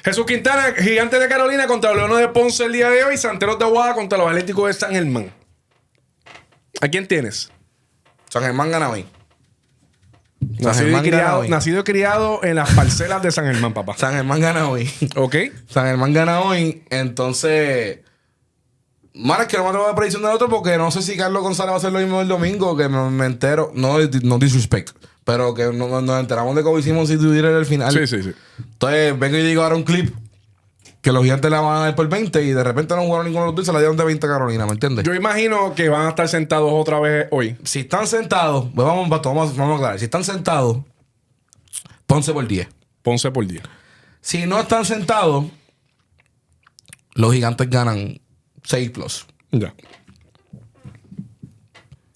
Jesús Quintana, Gigantes de Carolina contra los Leones de Ponce el día de hoy. Santeros de Aguada contra los Atléticos de San Germán. ¿A quién tienes? San Germán gana hoy. Nacido y criado en las parcelas de San Germán, papá. San Germán gana hoy. ¿Ok? San Germán gana hoy. Entonces... Mara, es que no me atrevo a la predicción del otro porque no sé si Carlos González va a hacer lo mismo el domingo, que me entero. No disrespect. Pero que nos enteramos de cómo hicimos si tuviera el final. Sí. Entonces vengo y digo ahora un clip que los Gigantes la van a dar por 20 y de repente no jugaron ninguno de los dos y se la dieron de 20 a Carolina, ¿me entiendes? Yo imagino que van a estar sentados otra vez hoy. Si están sentados, pues vamos a aclarar. Si están sentados, Ponce por 10. Ponce por 10. Si no están sentados, los Gigantes ganan 6+. Ya.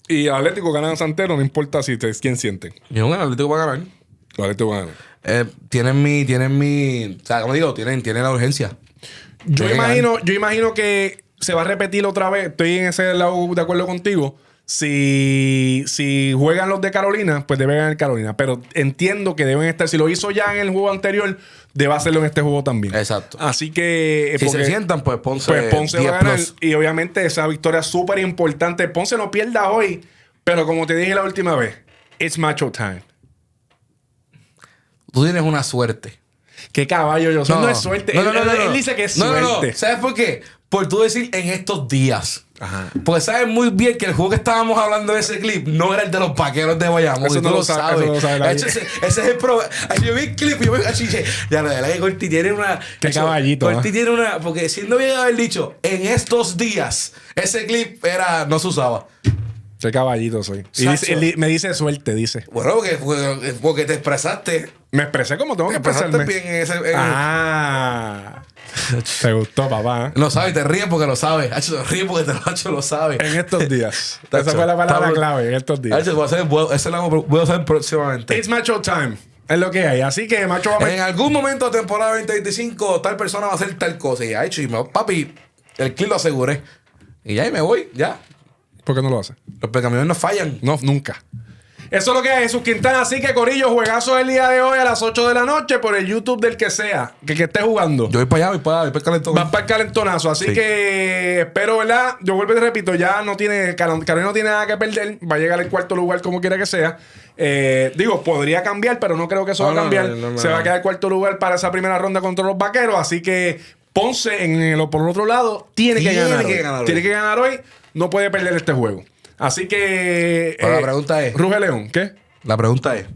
Y Atlético ganan Santero, no importa quién siente. Y un Atlético va a ganar. Los Atléticos ganan. Tienen mi. O sea, como digo, tienen la urgencia. Yo imagino que se va a repetir otra vez. Estoy en ese lado de acuerdo contigo. Si juegan los de Carolina, pues debe ganar Carolina. Pero entiendo que deben estar. Si lo hizo ya en el juego anterior, debe hacerlo en este juego también. Exacto. Así que. Si se sientan, pues Ponce Va a ganar. 10+. Y obviamente esa victoria es súper importante. Ponce no pierda hoy. Pero como te dije la última vez, it's macho time. Tú tienes una suerte. ¿Qué caballo yo soy? No es suerte. No. Él dice que es suerte. ¿Sabes por qué? Por tú decir en estos días. Ajá. Porque sabes muy bien que el juego que estábamos hablando de ese clip no era el de los vaqueros de Bayamón. Eso y no tú lo sabe, eso no lo sabe nadie. Ese es el problema. Yo vi el clip y yo me dije, ya la verdad que Corti tiene una. Qué caballito. Corti tiene una. Porque si no hubiera haber dicho en estos días, ese clip no se usaba. Qué caballito soy. Y me dice suerte, dice. Bueno, porque te expresaste. Me expresé como tengo que expresarme. Bien en ese. Te gustó, papá. Lo sabes, te ríes porque lo sabes. Hacho, te ríes porque te lo sabes. En estos días. Esa fue la palabra clave, en estos días. Hacho, ese lo voy a hacer próximamente. It's macho time. Es lo que hay. Así que macho va a En algún momento de temporada 2025, tal persona va a hacer tal cosa. Y hecho, papi, el clip lo aseguré. Y ya, y me voy, ya. ¿Por qué no lo hace? Los percamiones no fallan. No, nunca. Eso es lo que es Jesús Quintana. Así que, corillo, juegazo el día de hoy a las 8 de la noche por el YouTube del que sea, que esté jugando. Yo voy para allá, voy para el calentón. Vas para el calentonazo. Así que espero, ¿verdad? Yo vuelvo y te repito, ya no tiene. Carolina no tiene nada que perder. Va a llegar al cuarto lugar como quiera que sea. Digo, podría cambiar, pero no creo que eso va a cambiar. Se va a quedar cuarto lugar para esa primera ronda contra los Vaqueros. Así que Ponce, por el otro lado, tiene que ganar hoy. Tiene que ganar hoy. No puede perder este juego. Así que. Pero la pregunta es: Ruge León, ¿qué? La pregunta es: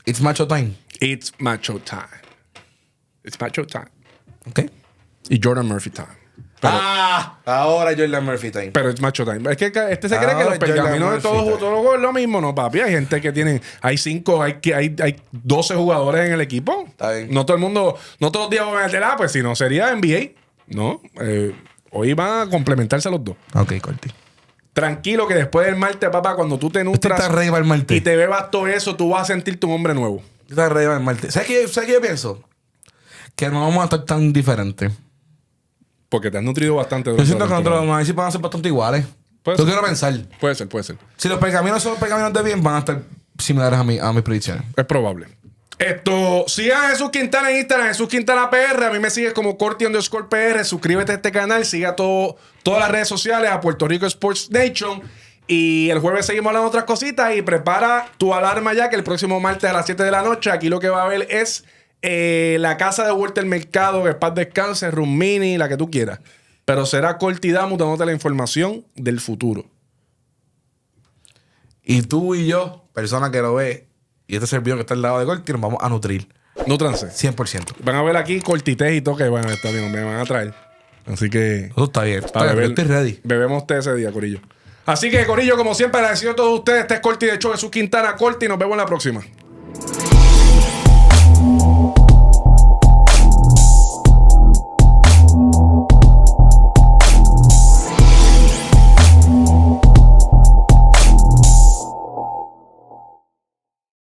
¿It's macho time? It's macho time. It's macho time. Ok. Y Jordan Murphy time. Ahora Jordan Murphy time. Pero es macho time. Es que este se cree que Ahora los pergaminos de Jordan Murphy todos los juegos es lo mismo, ¿no, papi? Hay gente que tienen. Hay 5, hay 12 jugadores en el equipo. Está bien. No todo el mundo. No todos los días van a meter pues si no sería NBA. No. Hoy van a complementarse los dos. Ok, Corti. Tranquilo que después del martes, papá, cuando tú te nutras está rey para el martes. y te bebas todo eso, tú vas a sentirte un hombre nuevo. Está rey para el martes. ¿Sabes qué yo pienso? Que no vamos a estar tan diferentes. Porque te has nutrido bastante. Yo siento que nosotros vamos a decir van a ser bastante iguales. Puede Yo ser. quiero pensar. Puede ser, puede ser. Si los pergaminos son los pergaminos de bien, van a estar similares a mis predicciones. Es probable. Sigan a Jesús Quintana en Instagram, Jesús Quintana PR. A mí me sigues como Corti_PR. Suscríbete a este canal, siga todas las redes sociales, a Puerto Rico Sports Nation. Y el jueves seguimos hablando de otras cositas. Y prepara tu alarma ya, que el próximo martes a las 7 de la noche, aquí lo que va a haber es la casa de Walter Mercado, que paz descanse, Room Mini, la que tú quieras. Pero será Corti Damu dándote la información del futuro. Y tú y yo, persona que lo ve, y este servidor que está al lado de Corti, nos vamos a nutrir. No trance. 100%. Van a ver aquí cortités y todo que bueno, está bien, me van a traer. Así que. Todo está bien. para Yo estoy ready. Bebemos té ese día, Corillo. Así que, Corillo, como siempre, agradecido a todos ustedes. Este es Corti de Show, Jesús Quintana, Corti. Nos vemos en la próxima.